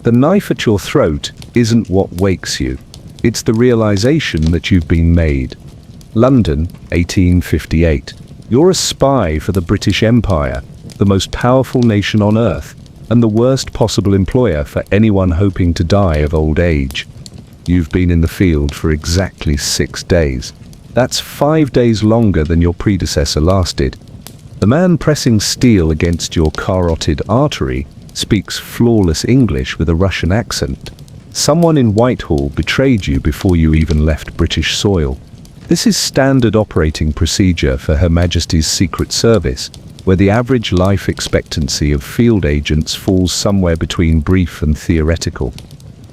The knife at your throat isn't what wakes you. It's the realization that you've been made. London, 1858. You're a spy for the British Empire, the most powerful nation on earth, and the worst possible employer for anyone hoping to die of old age. You've been in the field for exactly 6 days. That's 5 days longer than your predecessor lasted. The man pressing steel against your carotid artery speaks flawless English with a Russian accent. Someone in Whitehall betrayed you before you even left British soil. This is standard operating procedure for Her Majesty's Secret Service, where the average life expectancy of field agents falls somewhere between brief and theoretical.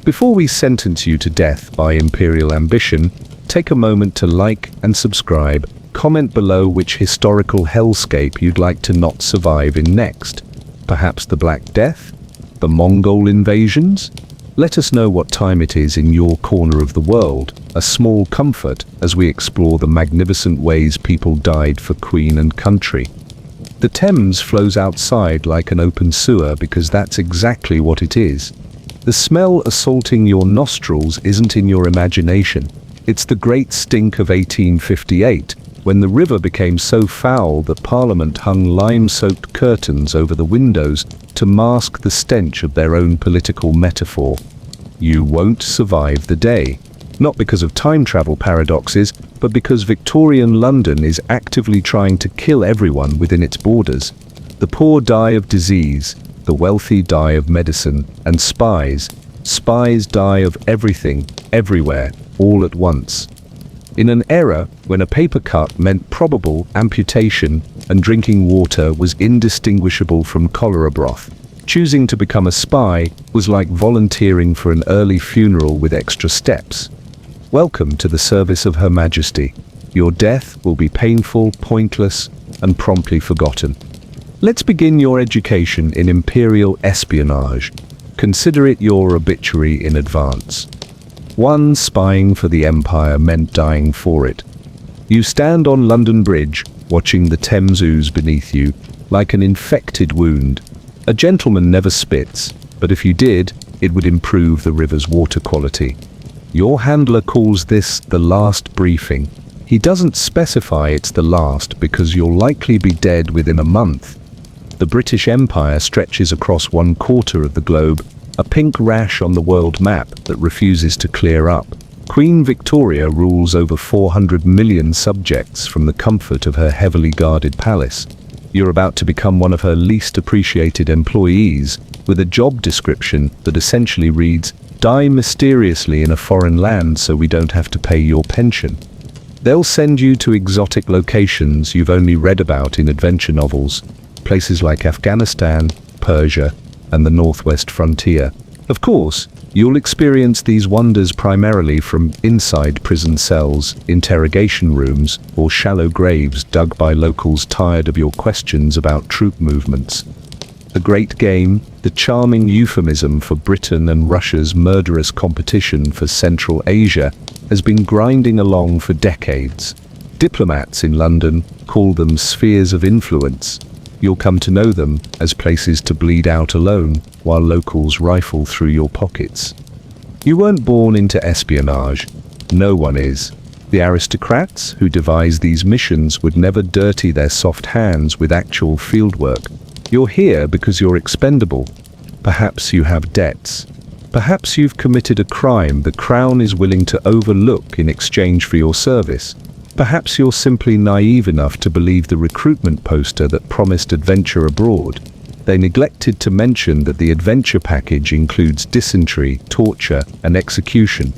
Before we sentence you to death by imperial ambition, take a moment to like and subscribe. Comment below which historical hellscape you'd like to not survive in next. Perhaps the Black Death? The Mongol invasions? Let us know what time it is in your corner of the world, a small comfort as we explore the magnificent ways people died for Queen and country. The Thames flows outside like an open sewer because that's exactly what it is. The smell assaulting your nostrils isn't in your imagination. It's the great stink of 1858, when the river became so foul that Parliament hung lime-soaked curtains over the windows to mask the stench of their own political metaphor. You won't survive the day. Not because of time travel paradoxes, but because Victorian London is actively trying to kill everyone within its borders. The poor die of disease, the wealthy die of medicine, and spies die of everything, everywhere, all at once. In an era when a paper cut meant probable amputation and drinking water was indistinguishable from cholera broth, choosing to become a spy was like volunteering for an early funeral with extra steps. Welcome to the service of Her Majesty. Your death will be painful, pointless, and promptly forgotten. Let's begin your education in imperial espionage. Consider it your obituary in advance. 1. Spying for the Empire meant dying for it. You stand on London Bridge, watching the Thames ooze beneath you, like an infected wound. A gentleman never spits, but if you did, it would improve the river's water quality. Your handler calls this the last briefing. He doesn't specify it's the last because you'll likely be dead within a month. The British Empire stretches across 1/4 of the globe, a pink rash on the world map that refuses to clear up. Queen Victoria rules over 400 million subjects from the comfort of her heavily guarded palace. You're about to become one of her least appreciated employees, with a job description that essentially reads, "Die mysteriously in a foreign land so we don't have to pay your pension." They'll send you to exotic locations you've only read about in adventure novels, places like Afghanistan, Persia, and the northwest frontier. Of course, you'll experience these wonders primarily from inside prison cells, interrogation rooms, or shallow graves dug by locals tired of your questions about troop movements. The Great Game, the charming euphemism for Britain and Russia's murderous competition for Central Asia, has been grinding along for decades. Diplomats in London call them spheres of influence. You'll come to know them as places to bleed out alone while locals rifle through your pockets. You weren't born into espionage. No one is. The aristocrats who devise these missions would never dirty their soft hands with actual fieldwork. You're here because you're expendable. Perhaps you have debts. Perhaps you've committed a crime the Crown is willing to overlook in exchange for your service. Perhaps you're simply naive enough to believe the recruitment poster that promised adventure abroad. They neglected to mention that the adventure package includes dysentery, torture, and execution.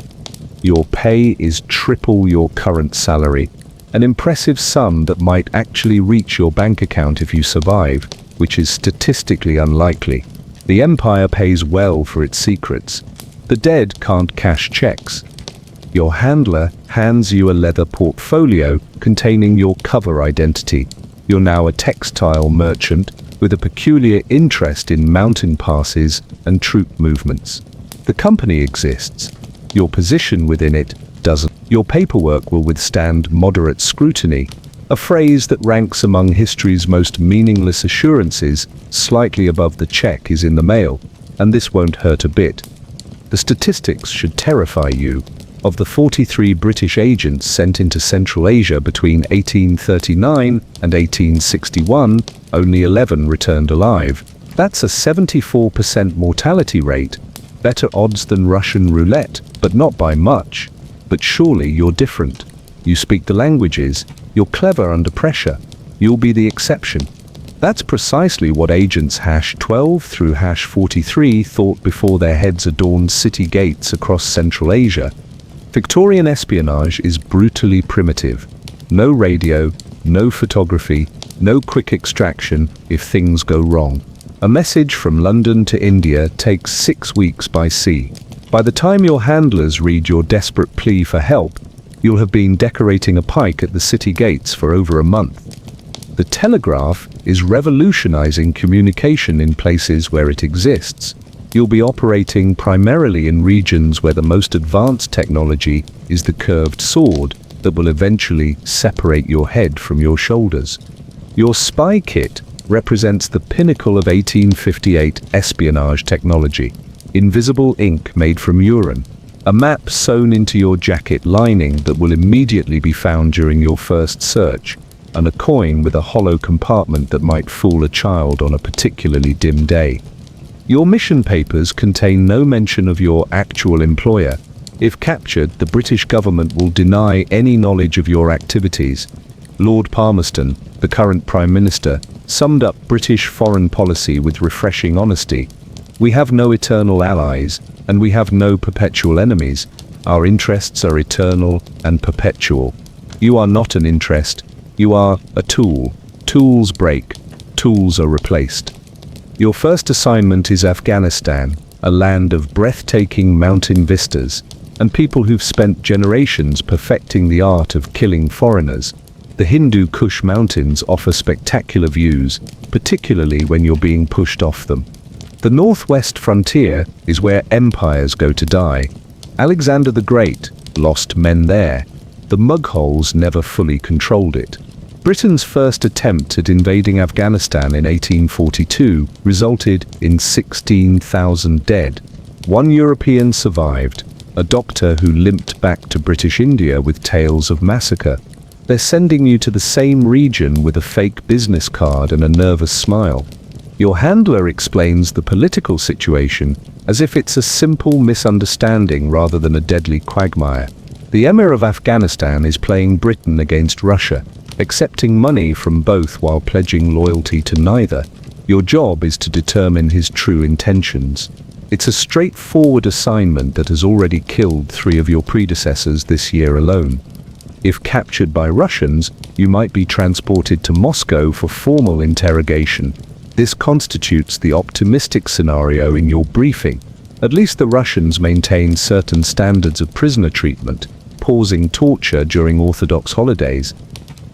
Your pay is triple your current salary, an impressive sum that might actually reach your bank account if you survive, which is statistically unlikely. The Empire pays well for its secrets. The dead can't cash checks. Your handler hands you a leather portfolio containing your cover identity. You're now a textile merchant with a peculiar interest in mountain passes and troop movements. The company exists. Your position within it doesn't. Your paperwork will withstand moderate scrutiny, a phrase that ranks among history's most meaningless assurances. Slightly above the check is in the mail. and this won't hurt a bit. The statistics should terrify you. Of the 43 British agents sent into Central Asia between 1839 and 1861, only 11 returned alive. That's a 74% mortality rate. Better odds than Russian roulette, but not by much. But surely you're different. You speak the languages, you're clever under pressure. You'll be the exception. That's precisely what agents #12 through #43 thought before their heads adorned city gates across Central Asia. Victorian espionage is brutally primitive. No radio, no photography, no quick extraction if things go wrong. A message from London to India takes 6 weeks by sea. By the time your handlers read your desperate plea for help, you'll have been decorating a pike at the city gates for over a month. The telegraph is revolutionizing communication in places where it exists. You'll be operating primarily in regions where the most advanced technology is the curved sword that will eventually separate your head from your shoulders. Your spy kit represents the pinnacle of 1858 espionage technology. Invisible ink made from urine, a map sewn into your jacket lining that will immediately be found during your first search, and a coin with a hollow compartment that might fool a child on a particularly dim day. Your mission papers contain no mention of your actual employer. If captured, the British government will deny any knowledge of your activities. Lord Palmerston, the current Prime Minister, summed up British foreign policy with refreshing honesty. We have no eternal allies, and we have no perpetual enemies. Our interests are eternal and perpetual. You are not an interest. You are a tool. Tools break. Tools are replaced. Your first assignment is Afghanistan, a land of breathtaking mountain vistas, and people who've spent generations perfecting the art of killing foreigners. The Hindu Kush Mountains offer spectacular views, particularly when you're being pushed off them. The northwest frontier is where empires go to die. Alexander the Great lost men there. The Mughols never fully controlled it. Britain's first attempt at invading Afghanistan in 1842 resulted in 16,000 dead. One European survived, a doctor who limped back to British India with tales of massacre. They're sending you to the same region with a fake business card and a nervous smile. Your handler explains the political situation as if it's a simple misunderstanding rather than a deadly quagmire. The Emir of Afghanistan is playing Britain against Russia, accepting money from both while pledging loyalty to neither. Your job is to determine his true intentions. It's a straightforward assignment that has already killed 3 of your predecessors this year alone. If captured by Russians, you might be transported to Moscow for formal interrogation. This constitutes the optimistic scenario in your briefing. At least the Russians maintain certain standards of prisoner treatment, pausing torture during Orthodox holidays.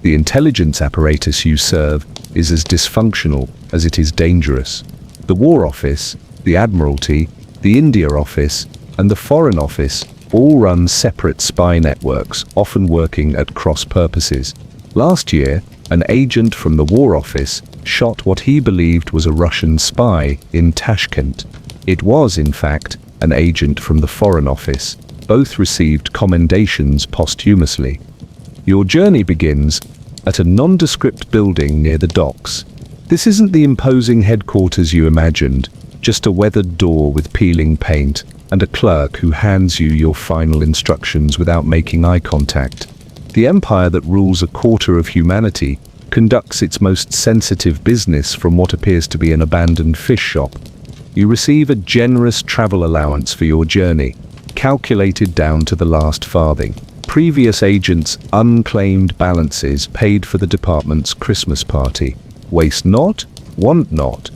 The intelligence apparatus you serve is as dysfunctional as it is dangerous. The War Office, the Admiralty, the India Office, and the Foreign Office all run separate spy networks, often working at cross purposes. Last year, an agent from the War Office shot what he believed was a Russian spy in Tashkent. It was, in fact, an agent from the Foreign Office. Both received commendations posthumously. Your journey begins at a nondescript building near the docks. This isn't the imposing headquarters you imagined, just a weathered door with peeling paint and a clerk who hands you your final instructions without making eye contact. The empire that rules a quarter of humanity conducts its most sensitive business from what appears to be an abandoned fish shop. You receive a generous travel allowance for your journey, calculated down to the last farthing. Previous agents' unclaimed balances paid for the department's Christmas party. Waste not, want not.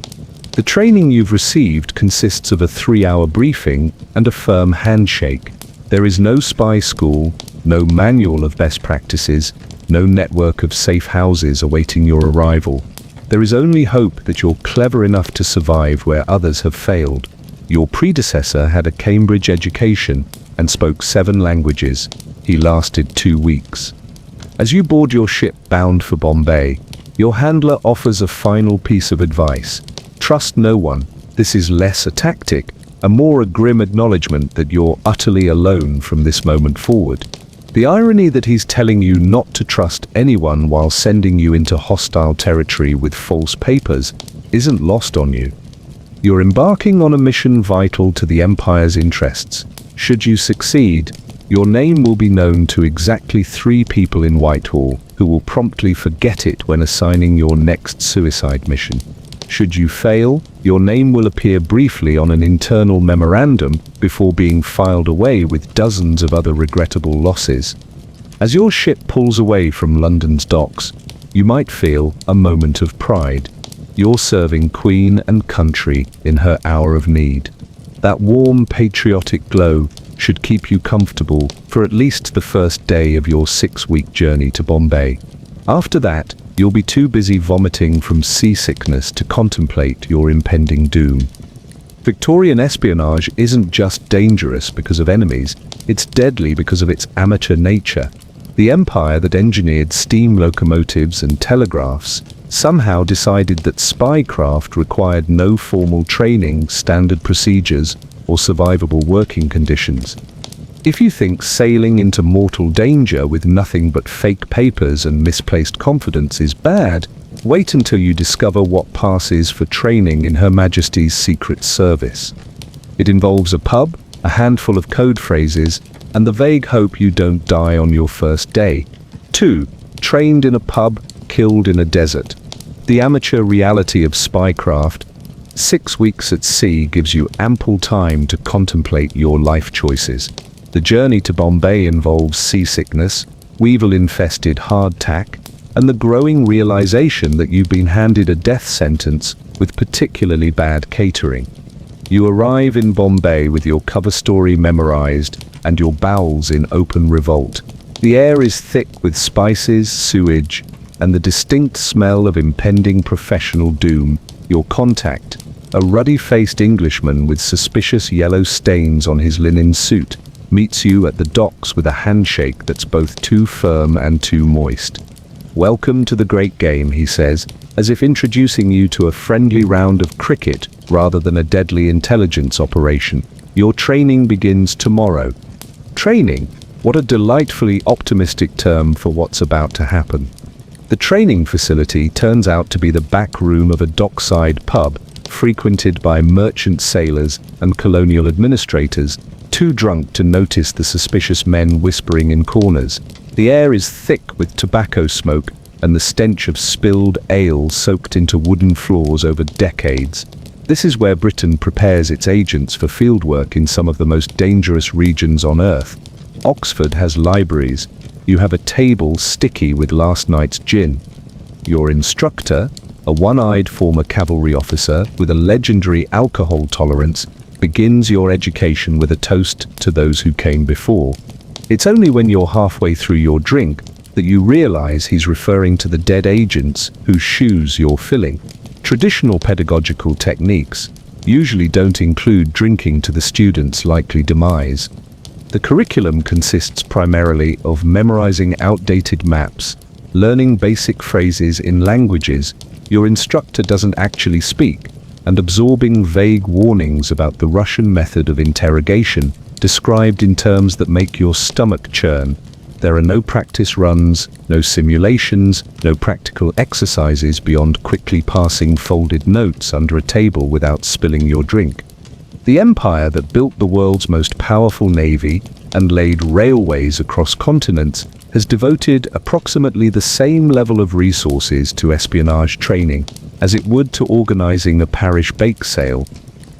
The training you've received consists of a 3-hour briefing and a firm handshake. There is no spy school, no manual of best practices, no network of safe houses awaiting your arrival. There is only hope that you're clever enough to survive where others have failed. Your predecessor had a Cambridge education and spoke 7 languages. He lasted 2 weeks. As you board your ship bound for Bombay, your handler offers a final piece of advice. Trust no one. This is less a tactic, and more a grim acknowledgement that you're utterly alone from this moment forward. The irony that he's telling you not to trust anyone while sending you into hostile territory with false papers isn't lost on you. You're embarking on a mission vital to the Empire's interests. Should you succeed, your name will be known to exactly 3 people in Whitehall who will promptly forget it when assigning your next suicide mission. Should you fail, your name will appear briefly on an internal memorandum before being filed away with dozens of other regrettable losses. As your ship pulls away from London's docks, you might feel a moment of pride. You're serving Queen and country in her hour of need. That warm, patriotic glow should keep you comfortable for at least the first day of your 6-week journey to Bombay. After that, you'll be too busy vomiting from seasickness to contemplate your impending doom. Victorian espionage isn't just dangerous because of enemies, it's deadly because of its amateur nature. The empire that engineered steam locomotives and telegraphs somehow decided that spycraft required no formal training, standard procedures, or survivable working conditions. If you think sailing into mortal danger with nothing but fake papers and misplaced confidence is bad, wait until you discover what passes for training in Her Majesty's Secret Service. It involves a pub, a handful of code phrases, and the vague hope you don't die on your first day. 2. Trained in a pub, killed in a desert. The amateur reality of spycraft. 6 weeks at sea gives you ample time to contemplate your life choices. The journey to Bombay involves seasickness, weevil-infested hardtack, and the growing realization that you've been handed a death sentence with particularly bad catering. You arrive in Bombay with your cover story memorized and your bowels in open revolt. The air is thick with spices, sewage, and the distinct smell of impending professional doom. Your contact, a ruddy-faced Englishman with suspicious yellow stains on his linen suit, meets you at the docks with a handshake that's both too firm and too moist. "Welcome to the great game," he says, as if introducing you to a friendly round of cricket rather than a deadly intelligence operation. "Your training begins tomorrow." Training? What a delightfully optimistic term for what's about to happen. The training facility turns out to be the back room of a dockside pub, frequented by merchant sailors and colonial administrators, too drunk to notice the suspicious men whispering in corners. The air is thick with tobacco smoke and the stench of spilled ale soaked into wooden floors over decades. This is where Britain prepares its agents for fieldwork in some of the most dangerous regions on Earth. Oxford has libraries. You have a table sticky with last night's gin. Your instructor, a one-eyed former cavalry officer with a legendary alcohol tolerance, begins your education with a toast to those who came before. It's only when you're halfway through your drink that you realize he's referring to the dead agents whose shoes you're filling. Traditional pedagogical techniques usually don't include drinking to the student's likely demise. The curriculum consists primarily of memorizing outdated maps, learning basic phrases in languages your instructor doesn't actually speak, and absorbing vague warnings about the Russian method of interrogation, described in terms that make your stomach churn. There are no practice runs, no simulations, no practical exercises beyond quickly passing folded notes under a table without spilling your drink. The empire that built the world's most powerful navy and laid railways across continents has devoted approximately the same level of resources to espionage training as it would to organizing a parish bake sale.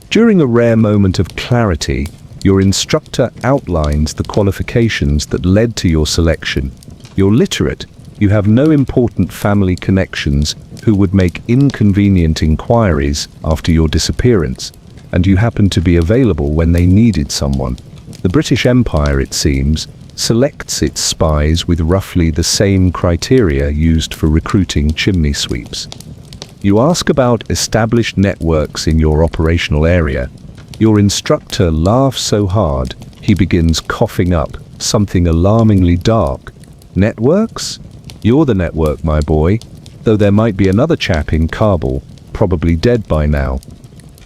During a rare moment of clarity, your instructor outlines the qualifications that led to your selection. You're literate, you have no important family connections who would make inconvenient inquiries after your disappearance, and you happen to be available when they needed someone. The British Empire, it seems, selects its spies with roughly the same criteria used for recruiting chimney sweeps. You ask about established networks in your operational area. Your instructor laughs so hard, he begins coughing up something alarmingly dark. Networks? You're the network, my boy, though there might be another chap in Kabul, probably dead by now.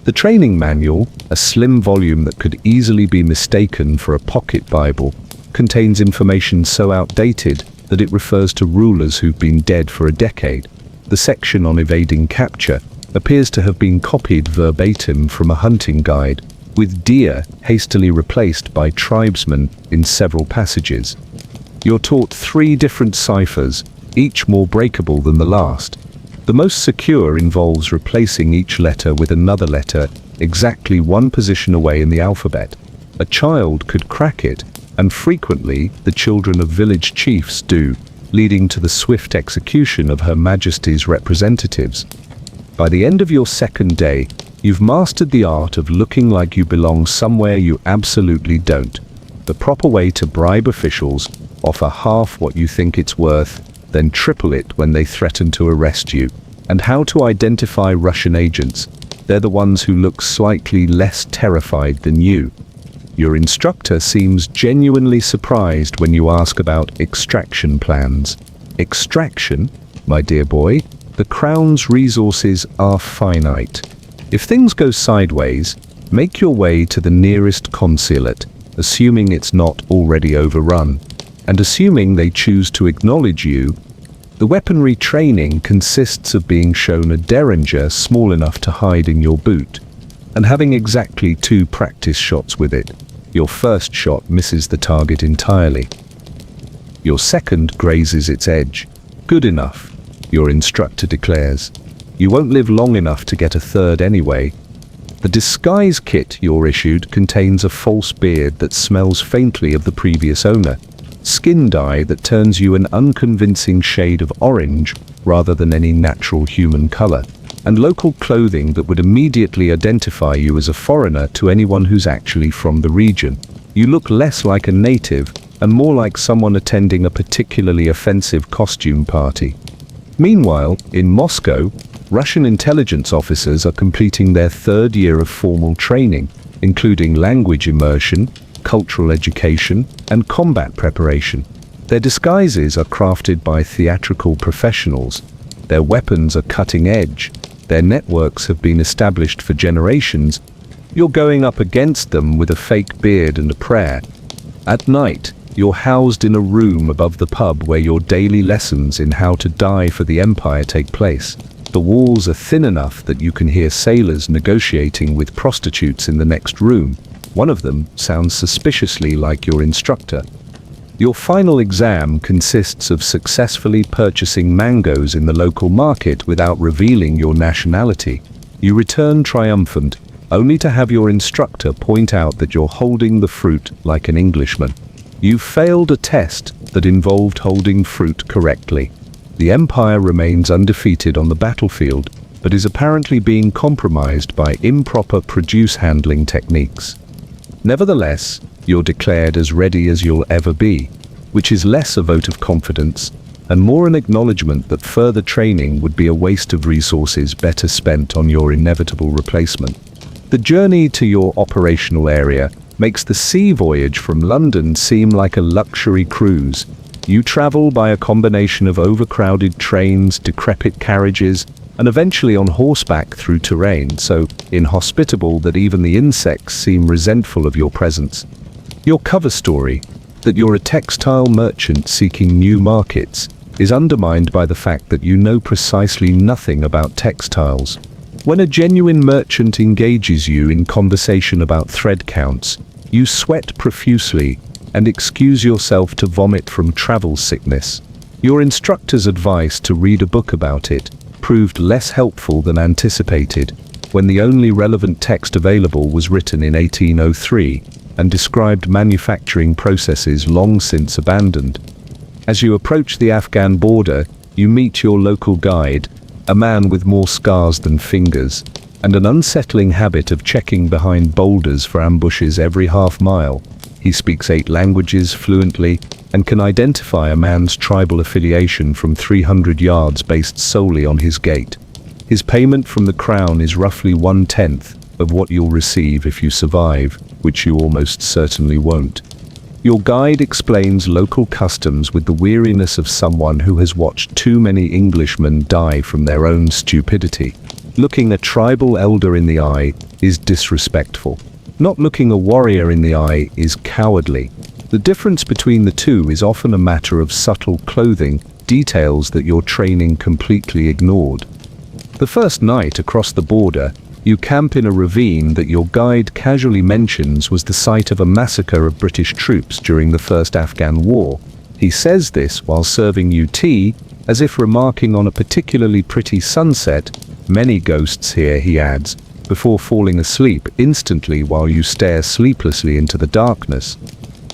The training manual, a slim volume that could easily be mistaken for a pocket Bible, contains information so outdated that it refers to rulers who've been dead for a decade. The section on evading capture appears to have been copied verbatim from a hunting guide, with deer hastily replaced by tribesmen in several passages. You're taught 3 different ciphers, each more breakable than the last. The most secure involves replacing each letter with another letter exactly 1 position away in the alphabet. A child could crack it, and frequently the children of village chiefs do, leading to the swift execution of Her Majesty's representatives. By the end of your 2nd day, you've mastered the art of looking like you belong somewhere you absolutely don't. The proper way to bribe officials, offer half what you think it's worth, then triple it when they threaten to arrest you. And how to identify Russian agents. They're the ones who look slightly less terrified than you. Your instructor seems genuinely surprised when you ask about extraction plans. Extraction? My dear boy, the Crown's resources are finite. If things go sideways, make your way to the nearest consulate, assuming it's not already overrun, and assuming they choose to acknowledge you. The weaponry training consists of being shown a derringer small enough to hide in your boot, and having exactly 2 practice shots with it. Your first shot misses the target entirely. Your second grazes its edge. Good enough, your instructor declares. You won't live long enough to get a third anyway. The disguise kit you're issued contains a false beard that smells faintly of the previous owner, skin dye that turns you an unconvincing shade of orange rather than any natural human color, and local clothing that would immediately identify you as a foreigner to anyone who's actually from the region. You look less like a native and more like someone attending a particularly offensive costume party. Meanwhile, in Moscow, Russian intelligence officers are completing their 3rd year of formal training, including language immersion, cultural education, and combat preparation. Their disguises are crafted by theatrical professionals. Their weapons are cutting edge. Their networks have been established for generations. You're going up against them with a fake beard and a prayer. At night, you're housed in a room above the pub where your daily lessons in how to die for the Empire take place. The walls are thin enough that you can hear sailors negotiating with prostitutes in the next room. One of them sounds suspiciously like your instructor. Your final exam consists of successfully purchasing mangoes in the local market without revealing your nationality. You return triumphant, only to have your instructor point out that you're holding the fruit like an Englishman. You failed a test that involved holding fruit correctly. The Empire remains undefeated on the battlefield, but is apparently being compromised by improper produce handling techniques. Nevertheless, you're declared as ready as you'll ever be, which is less a vote of confidence and more an acknowledgement that further training would be a waste of resources better spent on your inevitable replacement. The journey to your operational area makes the sea voyage from London seem like a luxury cruise. You travel by a combination of overcrowded trains, decrepit carriages, and eventually on horseback through terrain so inhospitable that even the insects seem resentful of your presence. Your cover story, that you're a textile merchant seeking new markets, is undermined by the fact that you know precisely nothing about textiles. When a genuine merchant engages you in conversation about thread counts, you sweat profusely and excuse yourself to vomit from travel sickness. Your instructor's advice to read a book about it proved less helpful than anticipated, when the only relevant text available was written in 1803 and described manufacturing processes long since abandoned. As you approach the Afghan border, you meet your local guide, a man with more scars than fingers, and an unsettling habit of checking behind boulders for ambushes every half mile. He speaks 8 languages fluently and can identify a man's tribal affiliation from 300 yards based solely on his gait. His payment from the Crown is roughly 1/10 of what you'll receive if you survive, which you almost certainly won't. Your guide explains local customs with the weariness of someone who has watched too many Englishmen die from their own stupidity. Looking a tribal elder in the eye is disrespectful. Not looking a warrior in the eye is cowardly. The difference between the two is often a matter of subtle clothing, details that your training completely ignored. The first night across the border, you camp in a ravine that your guide casually mentions was the site of a massacre of British troops during the First Afghan War. He says this while serving you tea, as if remarking on a particularly pretty sunset. Many ghosts here, he adds, before falling asleep instantly while you stare sleeplessly into the darkness.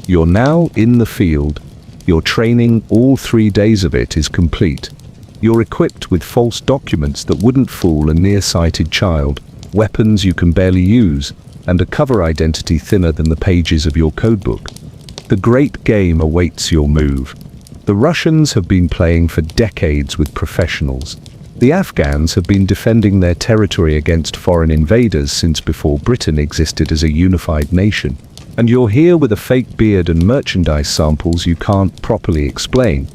You're now in the field. Your training, all 3 days of it, is complete. You're equipped with false documents that wouldn't fool a nearsighted child, weapons you can barely use, and a cover identity thinner than the pages of your codebook. The great game awaits your move. The Russians have been playing for decades with professionals. The Afghans have been defending their territory against foreign invaders since before Britain existed as a unified nation. And you're here with a fake beard and merchandise samples you can't properly explain.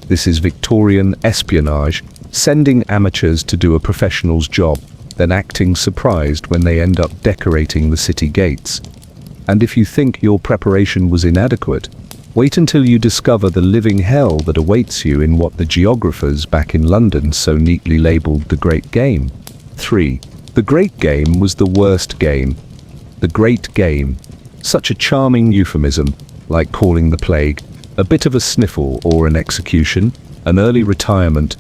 This is Victorian espionage, sending amateurs to do a professional's job, then acting surprised when they end up decorating the city gates. And if you think your preparation was inadequate, wait until you discover the living hell that awaits you in what the geographers back in London so neatly labelled the Great Game. 3. The Great Game was the worst game. The Great Game. Such a charming euphemism, like calling the plague, a bit of a sniffle or an execution, an early retirement.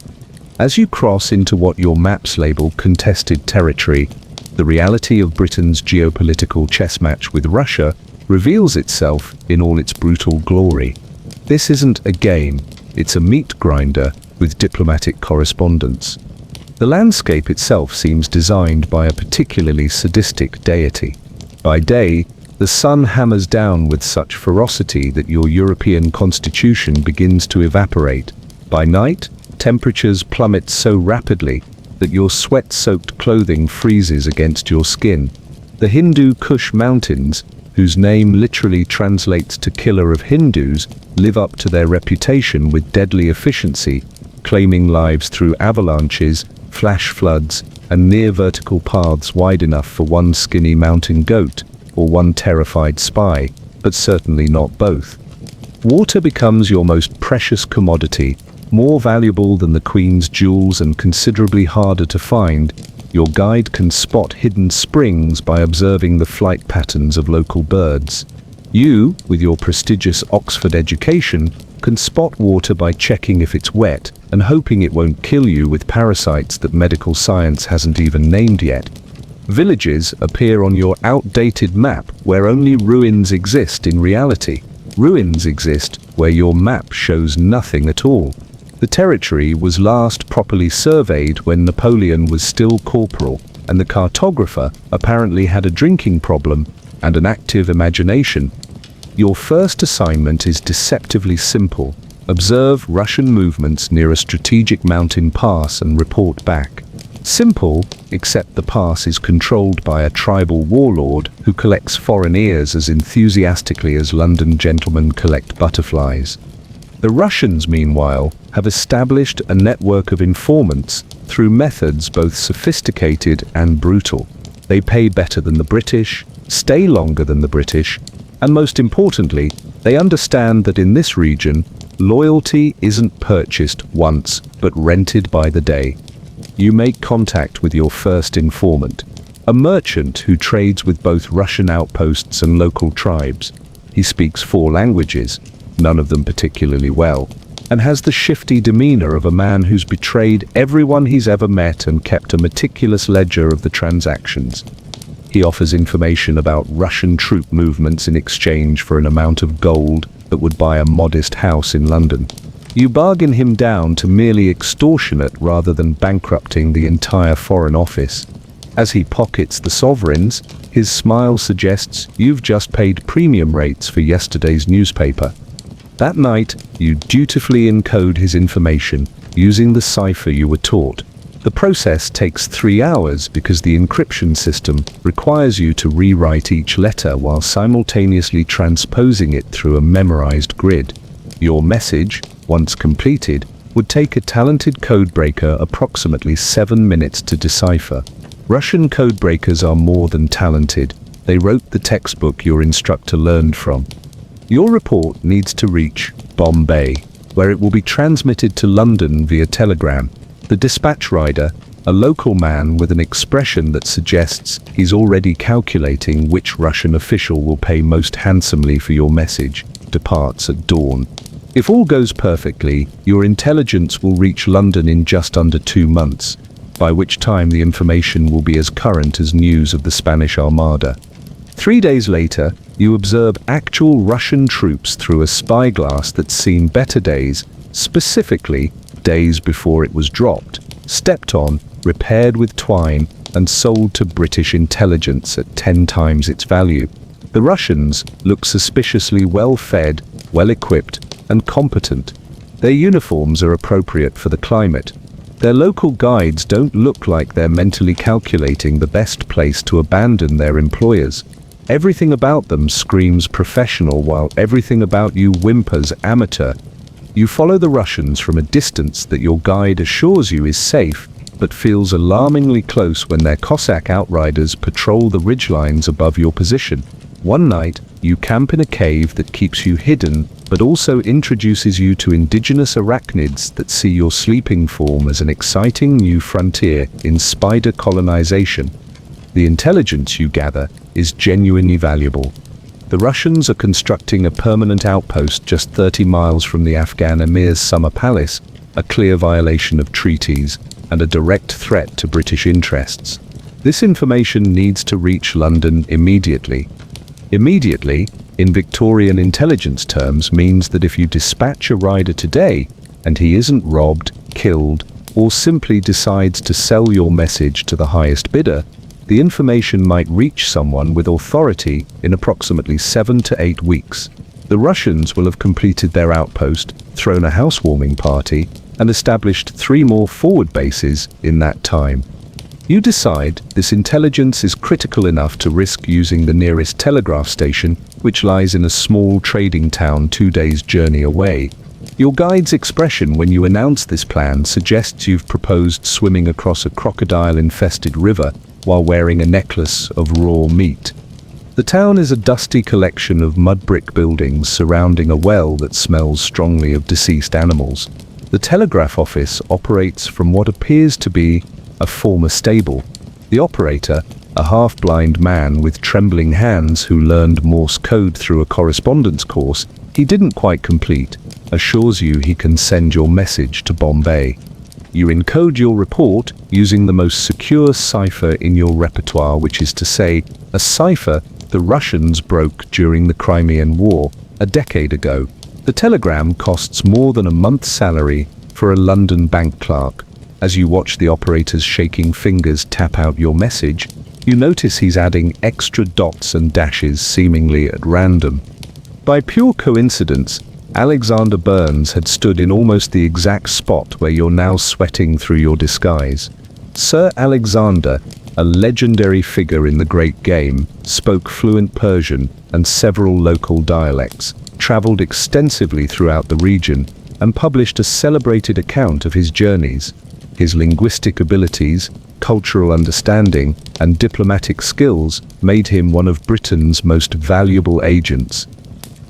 As you cross into what your maps label contested territory, the reality of Britain's geopolitical chess match with Russia reveals itself in all its brutal glory. This isn't a game, it's a meat grinder with diplomatic correspondence. The landscape itself seems designed by a particularly sadistic deity. By day, the sun hammers down with such ferocity that your European constitution begins to evaporate. By night, temperatures plummet so rapidly that your sweat-soaked clothing freezes against your skin. The Hindu Kush Mountains, whose name literally translates to killer of Hindus, live up to their reputation with deadly efficiency, claiming lives through avalanches, flash floods, and near vertical paths wide enough for one skinny mountain goat or one terrified spy, but certainly not both. Water becomes your most precious commodity, more valuable than the Queen's jewels and considerably harder to find. Your guide can spot hidden springs by observing the flight patterns of local birds. You, with your prestigious Oxford education, can spot water by checking if it's wet and hoping it won't kill you with parasites that medical science hasn't even named yet. Villages appear on your outdated map where only ruins exist in reality. Ruins exist where your map shows nothing at all. The territory was last properly surveyed when Napoleon was still corporal, and the cartographer apparently had a drinking problem and an active imagination. Your first assignment is deceptively simple. Observe Russian movements near a strategic mountain pass and report back. Simple, except the pass is controlled by a tribal warlord who collects foreign ears as enthusiastically as London gentlemen collect butterflies. The Russians, meanwhile, have established a network of informants through methods both sophisticated and brutal. They pay better than the British, stay longer than the British, and most importantly, they understand that in this region, loyalty isn't purchased once, but rented by the day. You make contact with your first informant, a merchant who trades with both Russian outposts and local tribes. He speaks 4 languages, none of them particularly well, and has the shifty demeanor of a man who's betrayed everyone he's ever met and kept a meticulous ledger of the transactions. He offers information about Russian troop movements in exchange for an amount of gold that would buy a modest house in London. You bargain him down to merely extortionate rather than bankrupting the entire Foreign Office. As he pockets the sovereigns, his smile suggests you've just paid premium rates for yesterday's newspaper. That night, you dutifully encode his information using the cipher you were taught. The process takes 3 hours because the encryption system requires you to rewrite each letter while simultaneously transposing it through a memorized grid. Your message, once completed, would take a talented codebreaker approximately 7 minutes to decipher. Russian codebreakers are more than talented. They wrote the textbook your instructor learned from. Your report needs to reach Bombay, where it will be transmitted to London via telegram. The dispatch rider, a local man with an expression that suggests he's already calculating which Russian official will pay most handsomely for your message, departs at dawn. If all goes perfectly, your intelligence will reach London in just under 2 months, by which time the information will be as current as news of the Spanish Armada. 3 days later, you observe actual Russian troops through a spyglass that's seen better days, specifically days before it was dropped, stepped on, repaired with twine, and sold to British intelligence at 10 times its value. The Russians look suspiciously well-fed, well-equipped, and competent. Their uniforms are appropriate for the climate. Their local guides don't look like they're mentally calculating the best place to abandon their employers. Everything about them screams professional, while everything about you whimpers amateur. You follow the Russians from a distance that your guide assures you is safe, but feels alarmingly close when their Cossack outriders patrol the ridgelines above your position. One night, you camp in a cave that keeps you hidden, but also introduces you to indigenous arachnids that see your sleeping form as an exciting new frontier in spider colonization. The intelligence you gather is genuinely valuable. The Russians are constructing a permanent outpost just 30 miles from the Afghan emir's summer palace, a clear violation of treaties and a direct threat to British interests. This information needs to reach London immediately. Immediately, in Victorian intelligence terms, means that if you dispatch a rider today and he isn't robbed, killed, or simply decides to sell your message to the highest bidder, the information might reach someone with authority in approximately 7 to 8 weeks. The Russians will have completed their outpost, thrown a housewarming party, and established 3 more forward bases in that time. You decide this intelligence is critical enough to risk using the nearest telegraph station, which lies in a small trading town 2 days' journey away. Your guide's expression when you announce this plan suggests you've proposed swimming across a crocodile-infested river while wearing a necklace of raw meat. The town is a dusty collection of mud brick buildings surrounding a well that smells strongly of deceased animals. The telegraph office operates from what appears to be a former stable. The operator, a half-blind man with trembling hands who learned Morse code through a correspondence course he didn't quite complete, assures you he can send your message to Bombay. You encode your report using the most secure cipher in your repertoire, which is to say, a cipher the Russians broke during the Crimean War a decade ago. The telegram costs more than a month's salary for a London bank clerk. As you watch the operator's shaking fingers tap out your message, you notice he's adding extra dots and dashes seemingly at random. By pure coincidence, Alexander Burns had stood in almost the exact spot where you're now sweating through your disguise. Sir Alexander, a legendary figure in the Great Game, spoke fluent Persian and several local dialects, traveled extensively throughout the region, and published a celebrated account of his journeys. His linguistic abilities, cultural understanding, and diplomatic skills made him one of Britain's most valuable agents,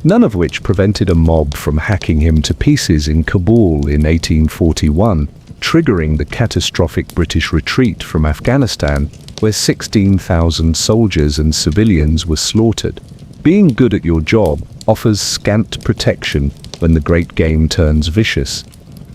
none of which prevented a mob from hacking him to pieces in Kabul in 1841, triggering the catastrophic British retreat from Afghanistan, where 16,000 soldiers and civilians were slaughtered. Being good at your job offers scant protection when the Great Game turns vicious.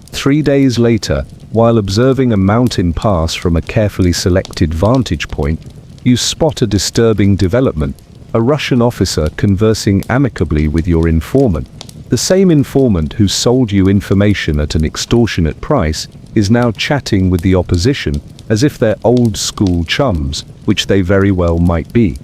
3 days later, while observing a mountain pass from a carefully selected vantage point, you spot a disturbing development: a Russian officer conversing amicably with your informant. The same informant who sold you information at an extortionate price is now chatting with the opposition as if they're old-school chums, which they very well might be.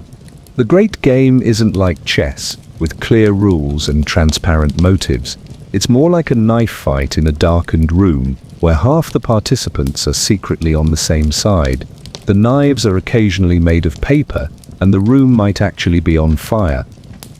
The Great Game isn't like chess, with clear rules and transparent motives. It's more like a knife fight in a darkened room, where half the participants are secretly on the same side. The knives are occasionally made of paper, and the room might actually be on fire.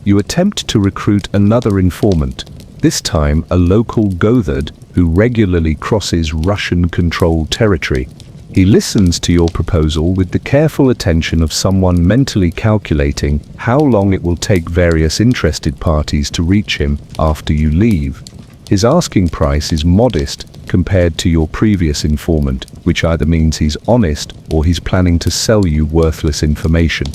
You attempt to recruit another informant. This time, a local Gothard who regularly crosses Russian-controlled territory. He listens to your proposal with the careful attention of someone mentally calculating how long it will take various interested parties to reach him after you leave. His asking price is modest compared to your previous informant, which either means he's honest or he's planning to sell you worthless information.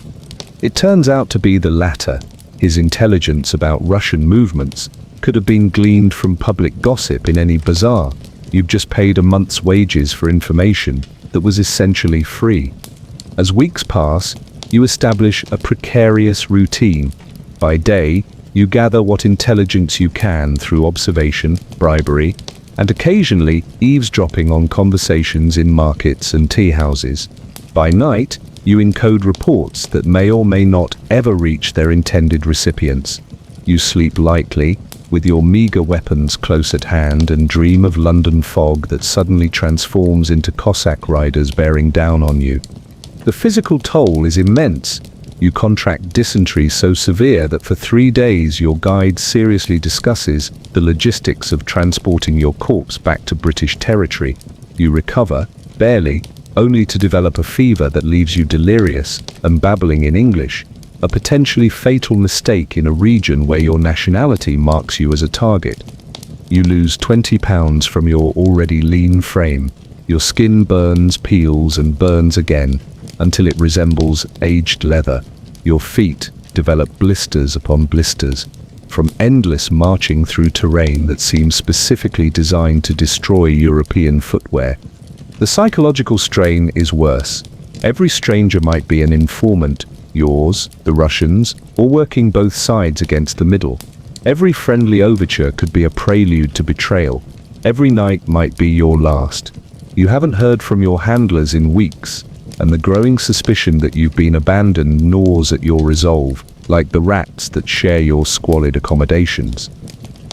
It turns out to be the latter. His intelligence about Russian movements could have been gleaned from public gossip in any bazaar. You've just paid a month's wages for information that was essentially free. As weeks pass, you establish a precarious routine. By day, you gather what intelligence you can through observation, bribery, and occasionally eavesdropping on conversations in markets and tea houses. By night, you encode reports that may or may not ever reach their intended recipients. You sleep lightly, with your meager weapons close at hand, and dream of London fog that suddenly transforms into Cossack riders bearing down on you. The physical toll is immense. You contract dysentery so severe that for 3 days your guide seriously discusses the logistics of transporting your corpse back to British territory. You recover, barely, only to develop a fever that leaves you delirious and babbling in English. A potentially fatal mistake in a region where your nationality marks you as a target. You lose 20 pounds from your already lean frame. Your skin burns, peels, and burns again until it resembles aged leather. Your feet develop blisters upon blisters from endless marching through terrain that seems specifically designed to destroy European footwear. The psychological strain is worse. Every stranger might be an informant, yours, the Russians, or working both sides against the middle. Every friendly overture could be a prelude to betrayal. Every night might be your last. You haven't heard from your handlers in weeks, and the growing suspicion that you've been abandoned gnaws at your resolve, like the rats that share your squalid accommodations.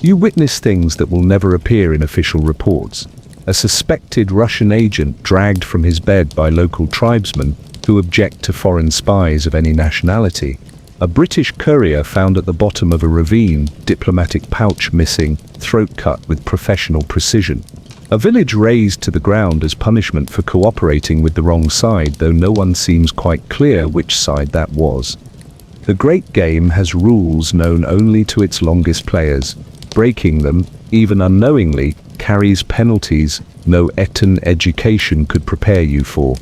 You witness things that will never appear in official reports. A suspected Russian agent dragged from his bed by local tribesmen who object to foreign spies of any nationality. A British courier found at the bottom of a ravine, diplomatic pouch missing, throat cut with professional precision. A village razed to the ground as punishment for cooperating with the wrong side, though no one seems quite clear which side that was. The great game has rules known only to its longest players. Breaking them, even unknowingly, carries penalties no Eton education could prepare you for.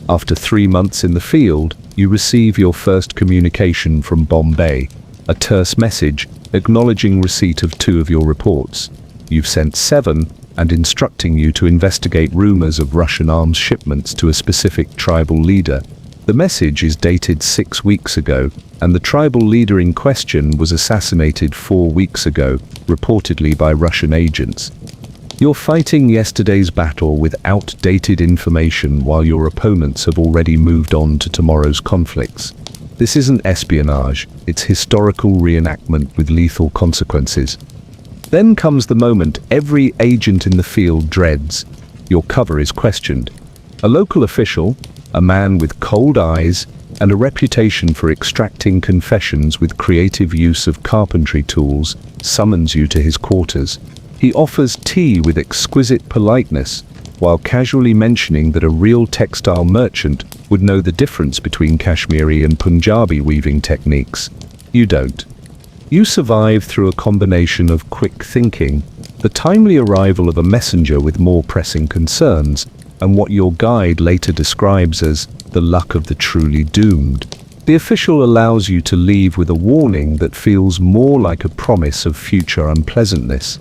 After 3 months in the field, you receive your first communication from Bombay, a terse message acknowledging receipt of 2 of your reports. You've sent 7, and instructing you to investigate rumors of Russian arms shipments to a specific tribal leader. The message is dated 6 weeks ago, and the tribal leader in question was assassinated 4 weeks ago, reportedly by Russian agents. You're fighting yesterday's battle with outdated information while your opponents have already moved on to tomorrow's conflicts. This isn't espionage, it's historical reenactment with lethal consequences. Then comes the moment every agent in the field dreads. Your cover is questioned. A local official, a man with cold eyes and a reputation for extracting confessions with creative use of carpentry tools, summons you to his quarters. He offers tea with exquisite politeness, while casually mentioning that a real textile merchant would know the difference between Kashmiri and Punjabi weaving techniques. You don't. You survive through a combination of quick thinking, the timely arrival of a messenger with more pressing concerns, and what your guide later describes as the luck of the truly doomed. The official allows you to leave with a warning that feels more like a promise of future unpleasantness.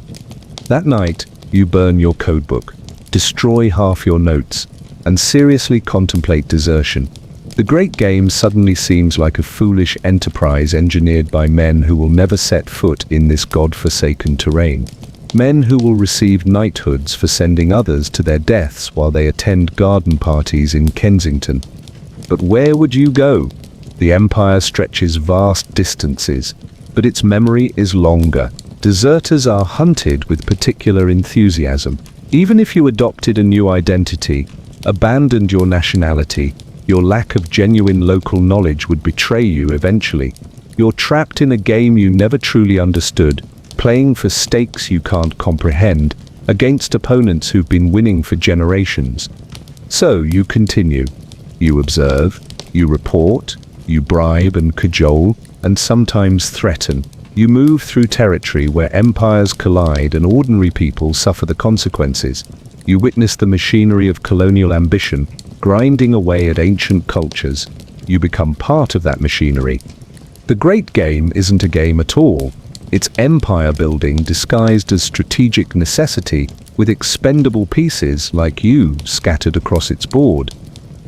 That night, you burn your codebook, destroy half your notes, and seriously contemplate desertion. The great game suddenly seems like a foolish enterprise engineered by men who will never set foot in this god-forsaken terrain. Men who will receive knighthoods for sending others to their deaths while they attend garden parties in Kensington. But where would you go? The empire stretches vast distances, but its memory is longer. Deserters are hunted with particular enthusiasm. Even if you adopted a new identity, abandoned your nationality, your lack of genuine local knowledge would betray you eventually. You're trapped in a game you never truly understood, playing for stakes you can't comprehend, against opponents who've been winning for generations. So you continue. You observe, you report, you bribe and cajole, and sometimes threaten. You move through territory where empires collide and ordinary people suffer the consequences. You witness the machinery of colonial ambition, grinding away at ancient cultures. You become part of that machinery. The great game isn't a game at all. It's empire building disguised as strategic necessity, with expendable pieces like you scattered across its board.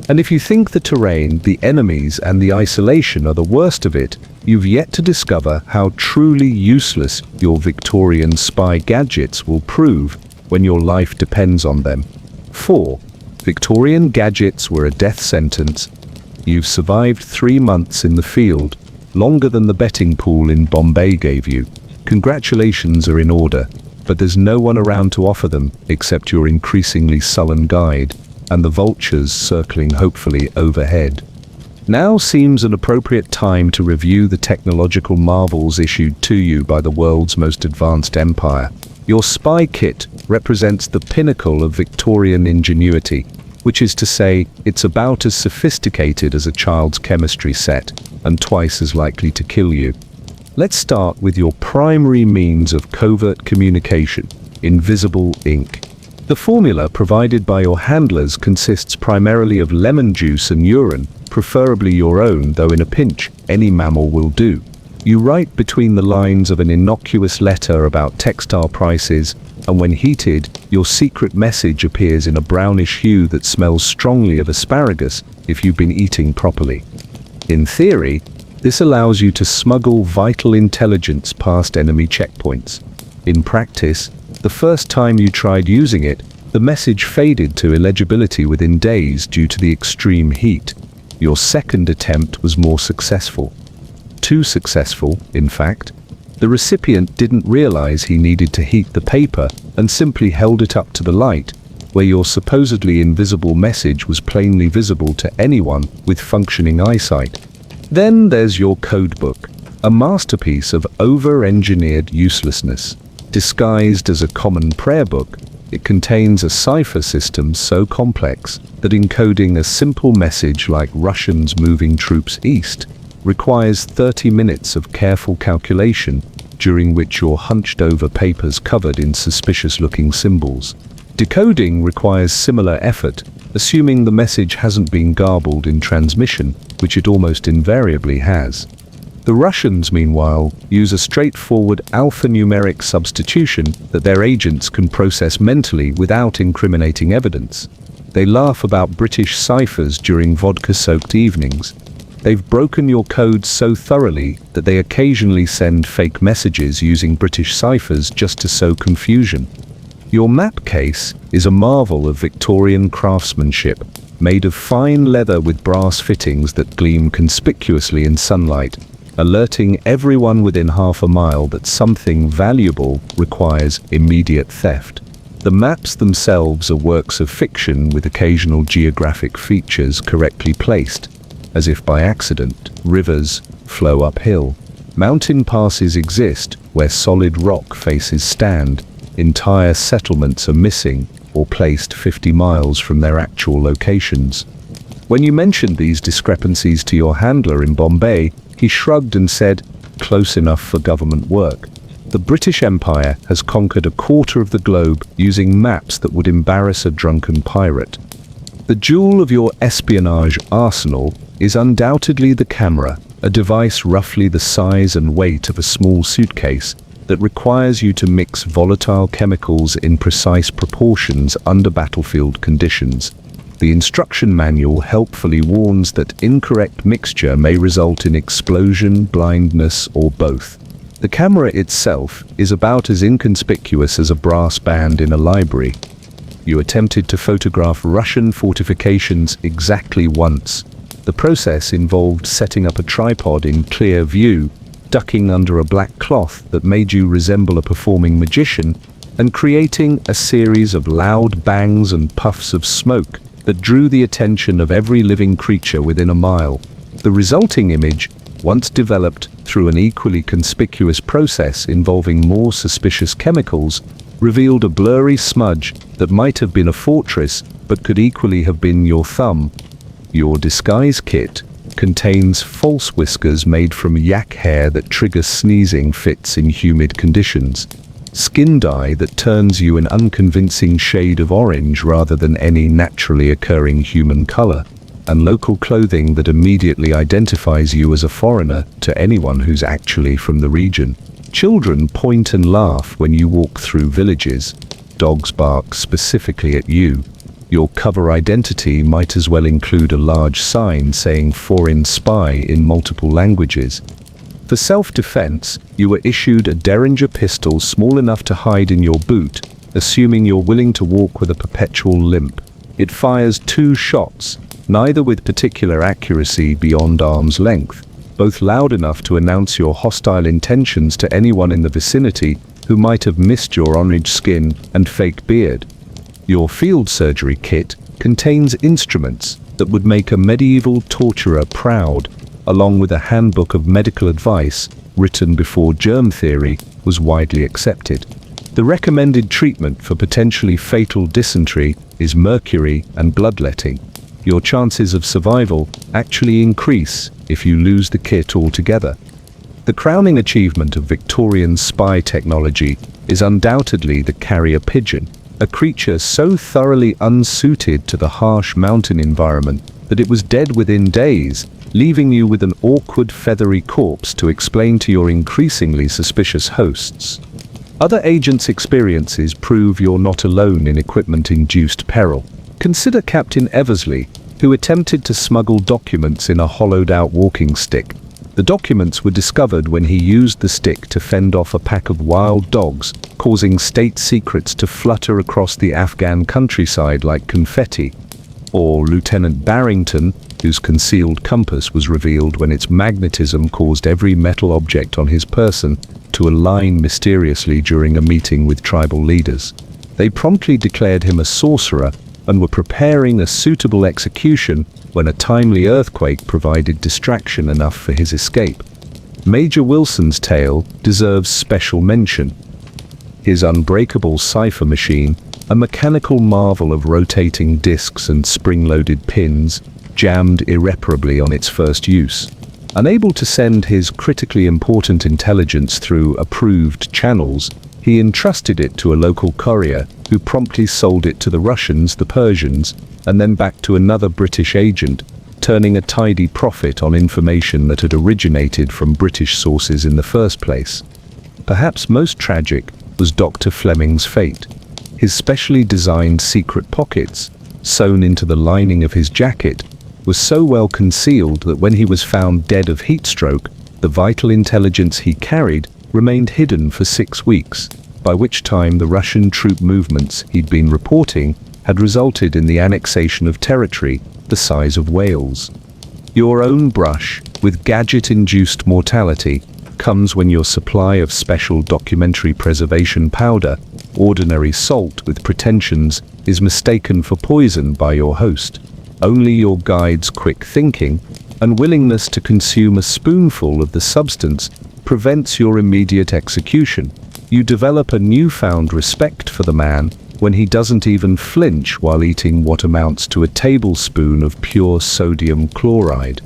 And if you think the terrain, the enemies, and the isolation are the worst of it, you've yet to discover how truly useless your Victorian spy gadgets will prove when your life depends on them. 4. Victorian gadgets were a death sentence. You've survived 3 months in the field, longer than the betting pool in Bombay gave you. Congratulations are in order, but there's no one around to offer them except your increasingly sullen guide and the vultures circling hopefully overhead. Now seems an appropriate time to review the technological marvels issued to you by the world's most advanced empire. Your spy kit represents the pinnacle of Victorian ingenuity, which is to say, it's about as sophisticated as a child's chemistry set, and twice as likely to kill you. Let's start with your primary means of covert communication, invisible ink. The formula provided by your handlers consists primarily of lemon juice and urine, preferably your own, though in a pinch, any mammal will do. You write between the lines of an innocuous letter about textile prices, and when heated, your secret message appears in a brownish hue that smells strongly of asparagus if you've been eating properly. In theory, this allows you to smuggle vital intelligence past enemy checkpoints. In practice, the first time you tried using it, the message faded to illegibility within days due to the extreme heat. Your second attempt was more successful. Too successful, in fact. The recipient didn't realize he needed to heat the paper and simply held it up to the light, where your supposedly invisible message was plainly visible to anyone with functioning eyesight. Then there's your codebook, a masterpiece of over-engineered uselessness. Disguised as a common prayer book, it contains a cipher system so complex that encoding a simple message like Russians moving troops east requires 30 minutes of careful calculation, during which you're hunched over papers covered in suspicious-looking symbols. Decoding requires similar effort, assuming the message hasn't been garbled in transmission, which it almost invariably has. The Russians, meanwhile, use a straightforward alphanumeric substitution that their agents can process mentally without incriminating evidence. They laugh about British ciphers during vodka-soaked evenings. They've broken your code so thoroughly that they occasionally send fake messages using British ciphers just to sow confusion. Your map case is a marvel of Victorian craftsmanship, made of fine leather with brass fittings that gleam conspicuously in sunlight, alerting everyone within half a mile that something valuable requires immediate theft. The maps themselves are works of fiction with occasional geographic features correctly placed, as if by accident. Rivers flow uphill. Mountain passes exist where solid rock faces stand. Entire settlements are missing or placed 50 miles from their actual locations. When you mentioned these discrepancies to your handler in Bombay, he shrugged and said, "Close enough for government work." The British Empire has conquered a quarter of the globe using maps that would embarrass a drunken pirate. The jewel of your espionage arsenal is undoubtedly the camera, a device roughly the size and weight of a small suitcase that requires you to mix volatile chemicals in precise proportions under battlefield conditions. The instruction manual helpfully warns that incorrect mixture may result in explosion, blindness, or both. The camera itself is about as inconspicuous as a brass band in a library. You attempted to photograph Russian fortifications exactly once. The process involved setting up a tripod in clear view, ducking under a black cloth that made you resemble a performing magician, and creating a series of loud bangs and puffs of smoke that drew the attention of every living creature within a mile. The resulting image once developed through an equally conspicuous process involving more suspicious chemicals, revealed a blurry smudge that might have been a fortress but could equally have been your thumb. Your disguise kit contains false whiskers made from yak hair that trigger sneezing fits in humid conditions, skin dye that turns you an unconvincing shade of orange rather than any naturally occurring human color, and local clothing that immediately identifies you as a foreigner to anyone who's actually from the region. Children point and laugh when you walk through villages. Dogs bark specifically at you. Your cover identity might as well include a large sign saying "Foreign Spy" in multiple languages. For self-defense, you were issued a Derringer pistol small enough to hide in your boot, assuming you're willing to walk with a perpetual limp. It fires 2 shots, neither with particular accuracy beyond arm's length, both loud enough to announce your hostile intentions to anyone in the vicinity who might have missed your orange skin and fake beard. Your field surgery kit contains instruments that would make a medieval torturer proud, along with a handbook of medical advice written before germ theory was widely accepted. The recommended treatment for potentially fatal dysentery is mercury and bloodletting. Your chances of survival actually increase if you lose the kit altogether. The crowning achievement of Victorian spy technology is undoubtedly the carrier pigeon, a creature so thoroughly unsuited to the harsh mountain environment that it was dead within days, leaving you with an awkward feathery corpse to explain to your increasingly suspicious hosts. Other agents' experiences prove you're not alone in equipment-induced peril. Consider Captain Eversley, who attempted to smuggle documents in a hollowed-out walking stick. The documents were discovered when he used the stick to fend off a pack of wild dogs, causing state secrets to flutter across the Afghan countryside like confetti. Or Lieutenant Barrington, whose concealed compass was revealed when its magnetism caused every metal object on his person to align mysteriously during a meeting with tribal leaders. They promptly declared him a sorcerer and were preparing a suitable execution when a timely earthquake provided distraction enough for his escape. Major Wilson's tale deserves special mention. His unbreakable cipher machine, a mechanical marvel of rotating discs and spring-loaded pins, jammed irreparably on its first use. Unable to send his critically important intelligence through approved channels, he entrusted it to a local courier who promptly sold it to the Russians, the Persians, and then back to another British agent, turning a tidy profit on information that had originated from British sources in the first place. Perhaps most tragic was Dr. Fleming's fate. His specially designed secret pockets, sewn into the lining of his jacket, was so well concealed that when he was found dead of heat stroke, the vital intelligence he carried remained hidden for 6 weeks, by which time the Russian troop movements he'd been reporting had resulted in the annexation of territory the size of Wales. Your own brush with gadget-induced mortality comes when your supply of special documentary preservation powder, ordinary salt with pretensions, is mistaken for poison by your host. Only your guide's quick thinking and willingness to consume a spoonful of the substance prevents your immediate execution. You develop a newfound respect for the man when he doesn't even flinch while eating what amounts to a tablespoon of pure sodium chloride.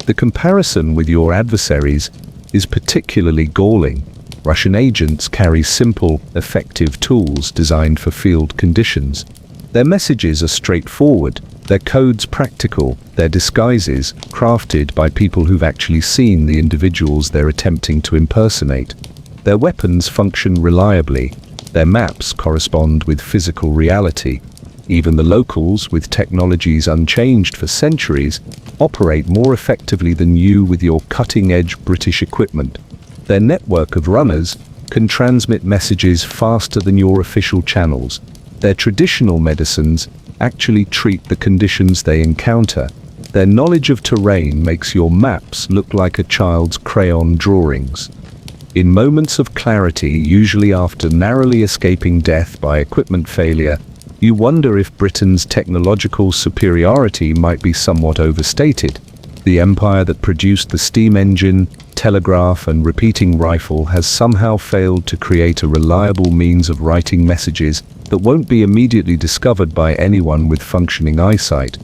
The comparison with your adversaries is particularly galling. Russian agents carry simple, effective tools designed for field conditions. Their messages are straightforward, their codes practical, their disguises crafted by people who've actually seen the individuals they're attempting to impersonate. Their weapons function reliably, their maps correspond with physical reality. Even the locals, with technologies unchanged for centuries, operate more effectively than you with your cutting-edge British equipment. Their network of runners can transmit messages faster than your official channels. Their traditional medicines actually treat the conditions they encounter. Their knowledge of terrain makes your maps look like a child's crayon drawings. In moments of clarity, usually after narrowly escaping death by equipment failure, you wonder if Britain's technological superiority might be somewhat overstated. The empire that produced the steam engine, telegraph, and repeating rifle has somehow failed to create a reliable means of writing messages that won't be immediately discovered by anyone with functioning eyesight.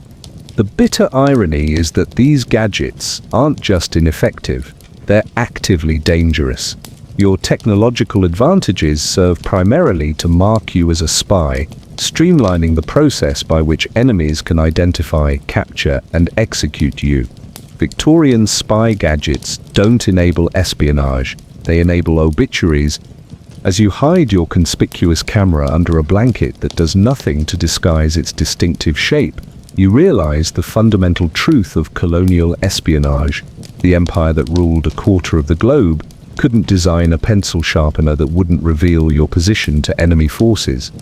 The bitter irony is that these gadgets aren't just ineffective, they're actively dangerous. Your technological advantages serve primarily to mark you as a spy, streamlining the process by which enemies can identify, capture, and execute you. Victorian spy gadgets don't enable espionage, they enable obituaries. As you hide your conspicuous camera under a blanket that does nothing to disguise its distinctive shape, you realize the fundamental truth of colonial espionage. The empire that ruled a quarter of the globe couldn't design a pencil sharpener that wouldn't reveal your position to enemy forces.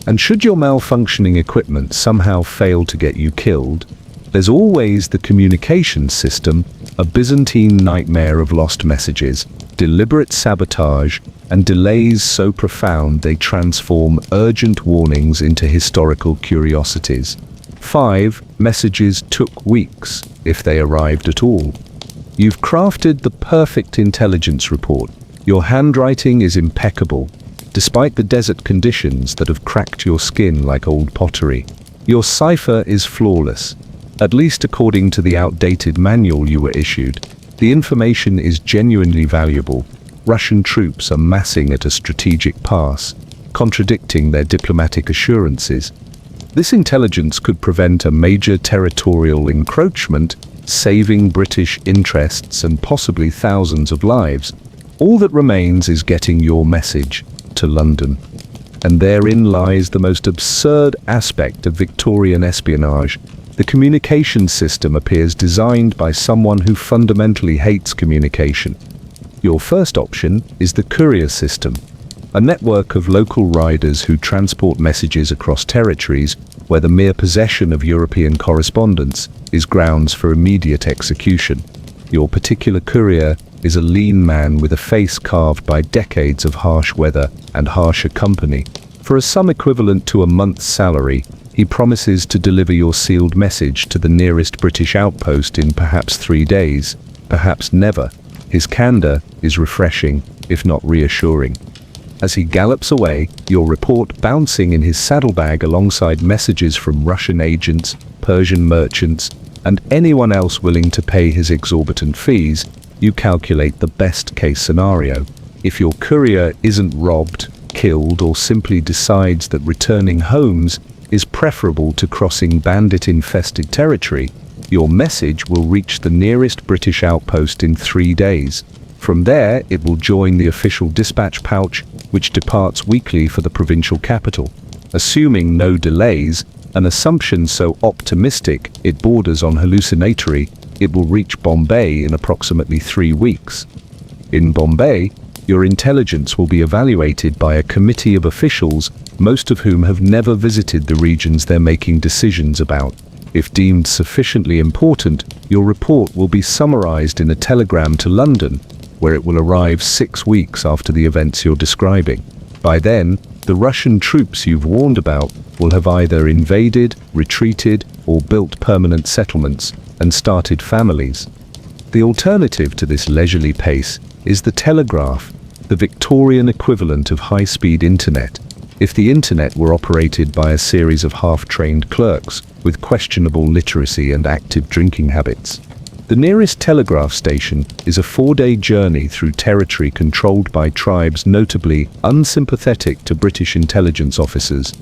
And should your malfunctioning equipment somehow fail to get you killed, there's always the communication system, a Byzantine nightmare of lost messages, deliberate sabotage, and delays so profound they transform urgent warnings into historical curiosities. 5 messages took weeks, if they arrived at all. You've crafted the perfect intelligence report. Your handwriting is impeccable, despite the desert conditions that have cracked your skin like old pottery. Your cipher is flawless, at least according to the outdated manual you were issued. The information is genuinely valuable. Russian troops are massing at a strategic pass, contradicting their diplomatic assurances. This intelligence could prevent a major territorial encroachment, saving British interests and possibly thousands of lives. All that remains is getting your message to London. And therein lies the most absurd aspect of Victorian espionage. The communication system appears designed by someone who fundamentally hates communication. Your first option is the courier system, a network of local riders who transport messages across territories where the mere possession of European correspondence is grounds for immediate execution. Your particular courier is a lean man with a face carved by decades of harsh weather and harsher company. For a sum equivalent to a month's salary, he promises to deliver your sealed message to the nearest British outpost in perhaps 3 days, perhaps never. His candor is refreshing, if not reassuring. As he gallops away, your report bouncing in his saddlebag alongside messages from Russian agents, Persian merchants, and anyone else willing to pay his exorbitant fees, you calculate the best-case scenario. If your courier isn't robbed, killed, or simply decides that returning homes is preferable to crossing bandit-infested territory, your message will reach the nearest British outpost in 3 days. From there, it will join the official dispatch pouch, which departs weekly for the provincial capital. Assuming no delays, an assumption so optimistic it borders on hallucinatory, it will reach Bombay in approximately 3 weeks. In Bombay, your intelligence will be evaluated by a committee of officials, most of whom have never visited the regions they're making decisions about. If deemed sufficiently important, your report will be summarized in a telegram to London, where it will arrive 6 weeks after the events you're describing. By then, the Russian troops you've warned about will have either invaded, retreated, or built permanent settlements and started families. The alternative to this leisurely pace is the telegraph, the Victorian equivalent of high-speed internet. If the internet were operated by a series of half-trained clerks with questionable literacy and active drinking habits. The nearest telegraph station is a 4-day journey through territory controlled by tribes notably unsympathetic to British intelligence officers.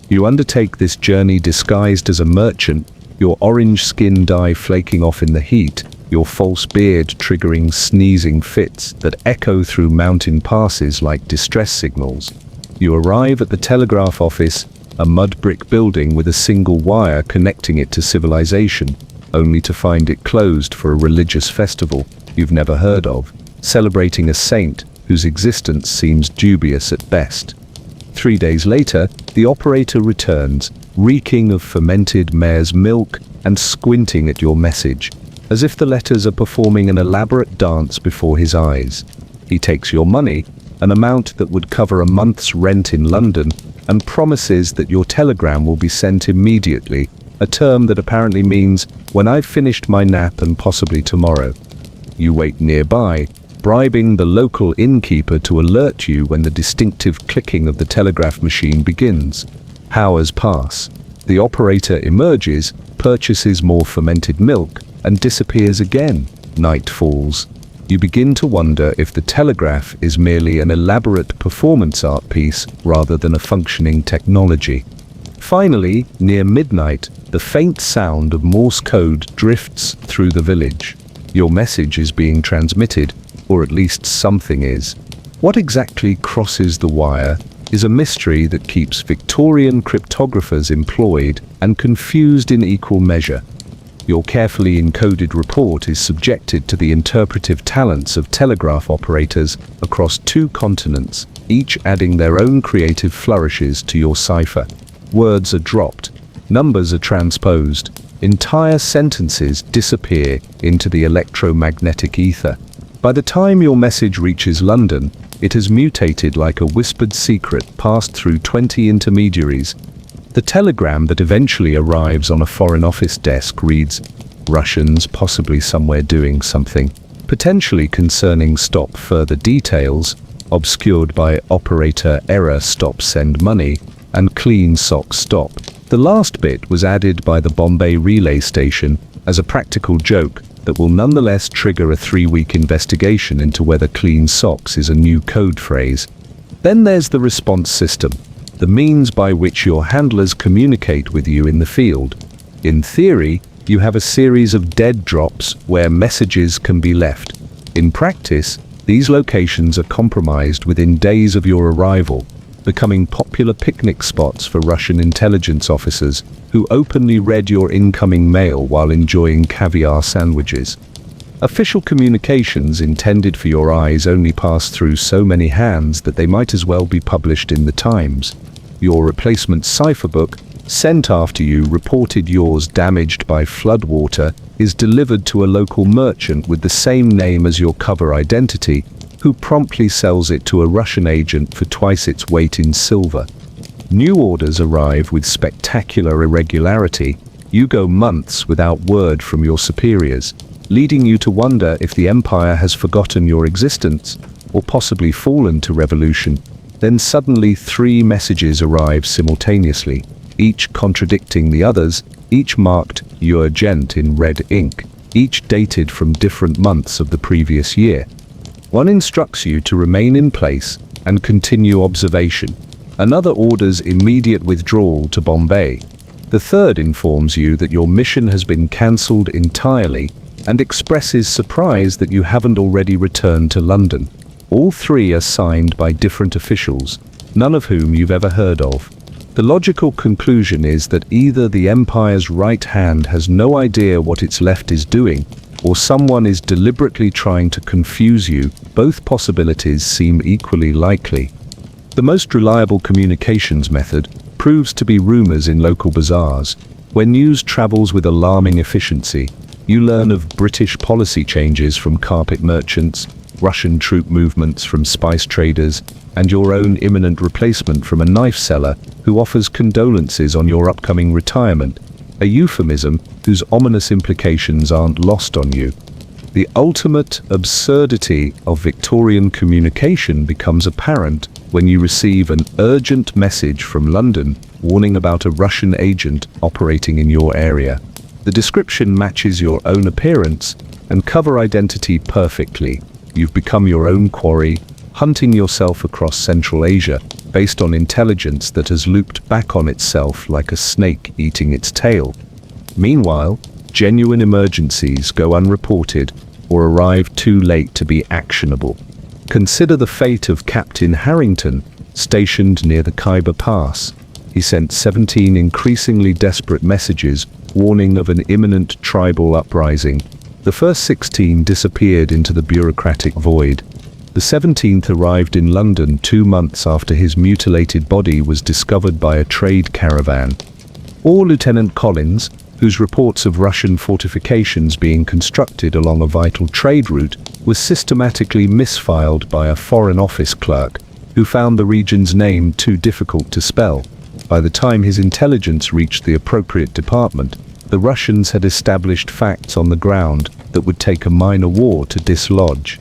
You undertake this journey disguised as a merchant, your orange skin dye flaking off in the heat, your false beard triggering sneezing fits that echo through mountain passes like distress signals. You arrive at the telegraph office, a mud brick building with a single wire connecting it to civilization, only to find it closed for a religious festival you've never heard of, celebrating a saint whose existence seems dubious at best. 3 days later, the operator returns, reeking of fermented mare's milk and squinting at your message, as if the letters are performing an elaborate dance before his eyes. He takes your money, an amount that would cover a month's rent in London, and promises that your telegram will be sent immediately, a term that apparently means when I've finished my nap and possibly tomorrow. You wait nearby, bribing the local innkeeper to alert you when the distinctive clicking of the telegraph machine begins. Hours pass. The operator emerges, purchases more fermented milk, and disappears again. Night falls. You begin to wonder if the telegraph is merely an elaborate performance art piece rather than a functioning technology. Finally, near midnight, the faint sound of Morse code drifts through the village. Your message is being transmitted, or at least something is. What exactly crosses the wire is a mystery that keeps Victorian cryptographers employed and confused in equal measure. Your carefully encoded report is subjected to the interpretive talents of telegraph operators across 2 continents, each adding their own creative flourishes to your cipher. Words are dropped, numbers are transposed, entire sentences disappear into the electromagnetic ether. By the time your message reaches London, it has mutated like a whispered secret passed through 20 intermediaries. The telegram that eventually arrives on a Foreign Office desk reads, "Russians possibly somewhere doing something, potentially concerning stop further details, obscured by operator error stop send money, and clean sock stop." The last bit was added by the Bombay relay station as a practical joke that will nonetheless trigger a 3-week investigation into whether clean socks is a new code phrase. Then there's the response system, the means by which your handlers communicate with you in the field. In theory, you have a series of dead drops where messages can be left. In practice, these locations are compromised within days of your arrival, becoming popular picnic spots for Russian intelligence officers who openly read your incoming mail while enjoying caviar sandwiches. Official communications intended for your eyes only pass through so many hands that they might as well be published in the Times. Your replacement cipher book, sent after you reported yours damaged by floodwater, is delivered to a local merchant with the same name as your cover identity, who promptly sells it to a Russian agent for twice its weight in silver. New orders arrive with spectacular irregularity. You go months without word from your superiors, leading you to wonder if the empire has forgotten your existence, or possibly fallen to revolution. Then suddenly 3 messages arrive simultaneously, each contradicting the others, each marked "Urgent" in red ink, each dated from different months of the previous year. One instructs you to remain in place and continue observation. Another orders immediate withdrawal to Bombay. The third informs you that your mission has been cancelled entirely and expresses surprise that you haven't already returned to London. All 3 are signed by different officials, none of whom you've ever heard of. The logical conclusion is that either the Empire's right hand has no idea what its left is doing, or someone is deliberately trying to confuse you. Both possibilities seem equally likely. The most reliable communications method proves to be rumors in local bazaars. When news travels with alarming efficiency, you learn of British policy changes from carpet merchants, Russian troop movements from spice traders, and your own imminent replacement from a knife seller who offers condolences on your upcoming retirement, a euphemism whose ominous implications aren't lost on you. The ultimate absurdity of Victorian communication becomes apparent when you receive an urgent message from London warning about a Russian agent operating in your area. The description matches your own appearance and cover identity perfectly. You've become your own quarry, hunting yourself across Central Asia based on intelligence that has looped back on itself like a snake eating its tail. Meanwhile, genuine emergencies go unreported or arrive too late to be actionable. Consider the fate of Captain Harrington, stationed near the Khyber Pass. He sent 17 increasingly desperate messages warning of an imminent tribal uprising. The first 16 disappeared into the bureaucratic void. The 17th arrived in London 2 months after his mutilated body was discovered by a trade caravan. Or Lieutenant Collins, whose reports of Russian fortifications being constructed along a vital trade route was systematically misfiled by a Foreign Office clerk, who found the region's name too difficult to spell. By the time his intelligence reached the appropriate department, the Russians had established facts on the ground that would take a minor war to dislodge.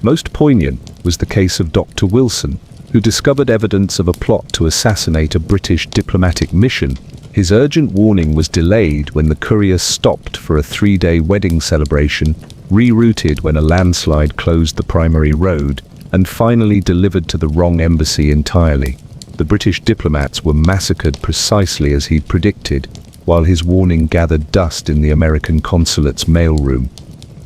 Most poignant was the case of Dr. Wilson, who discovered evidence of a plot to assassinate a British diplomatic mission. His urgent warning was delayed when the courier stopped for a 3-day wedding celebration, rerouted when a landslide closed the primary road, and finally delivered to the wrong embassy entirely. The British diplomats were massacred precisely as he'd predicted, while his warning gathered dust in the American consulate's mailroom.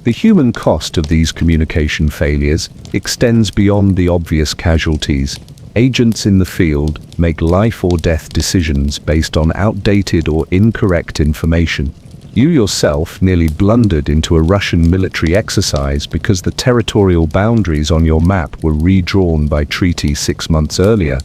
The human cost of these communication failures extends beyond the obvious casualties. Agents in the field make life or death decisions based on outdated or incorrect information. You yourself nearly blundered into a Russian military exercise because the territorial boundaries on your map were redrawn by treaty 6 months earlier.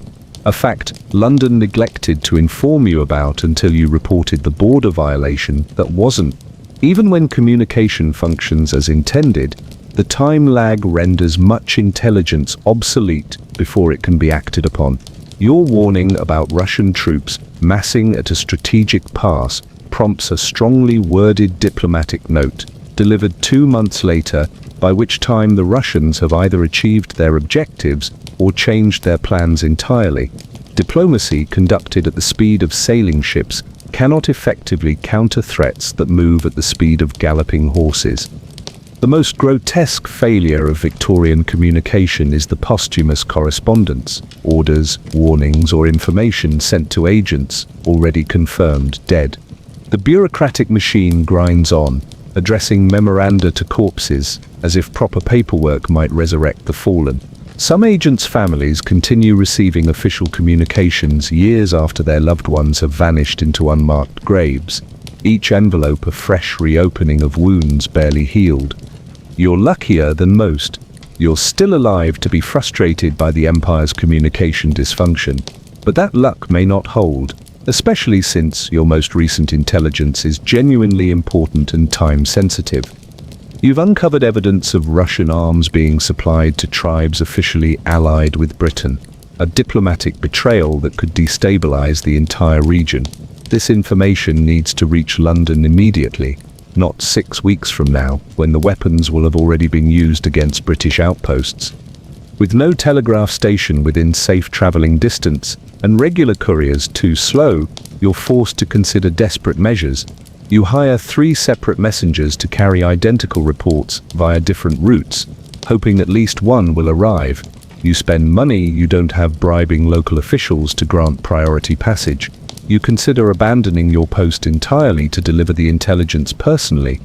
A fact London neglected to inform you about until you reported the border violation that wasn't. Even when communication functions as intended, the time lag renders much intelligence obsolete before it can be acted upon. Your warning about Russian troops massing at a strategic pass prompts a strongly worded diplomatic note, delivered 2 months later, by which time the Russians have either achieved their objectives or changed their plans entirely. Diplomacy conducted at the speed of sailing ships cannot effectively counter threats that move at the speed of galloping horses. The most grotesque failure of Victorian communication is the posthumous correspondence, orders, warnings, or information sent to agents already confirmed dead. The bureaucratic machine grinds on, addressing memoranda to corpses, as if proper paperwork might resurrect the fallen. Some agents' families continue receiving official communications years after their loved ones have vanished into unmarked graves, each envelope a fresh reopening of wounds barely healed. You're luckier than most. You're still alive to be frustrated by the Empire's communication dysfunction, but that luck may not hold, especially since your most recent intelligence is genuinely important and time-sensitive. You've uncovered evidence of Russian arms being supplied to tribes officially allied with Britain, a diplomatic betrayal that could destabilize the entire region. This information needs to reach London immediately, not 6 weeks from now, when the weapons will have already been used against British outposts. With no telegraph station within safe traveling distance and regular couriers too slow, you're forced to consider desperate measures. You hire 3 separate messengers to carry identical reports via different routes, hoping at least one will arrive. You spend money you don't have, bribing local officials to grant priority passage. You consider abandoning your post entirely to deliver the intelligence personally.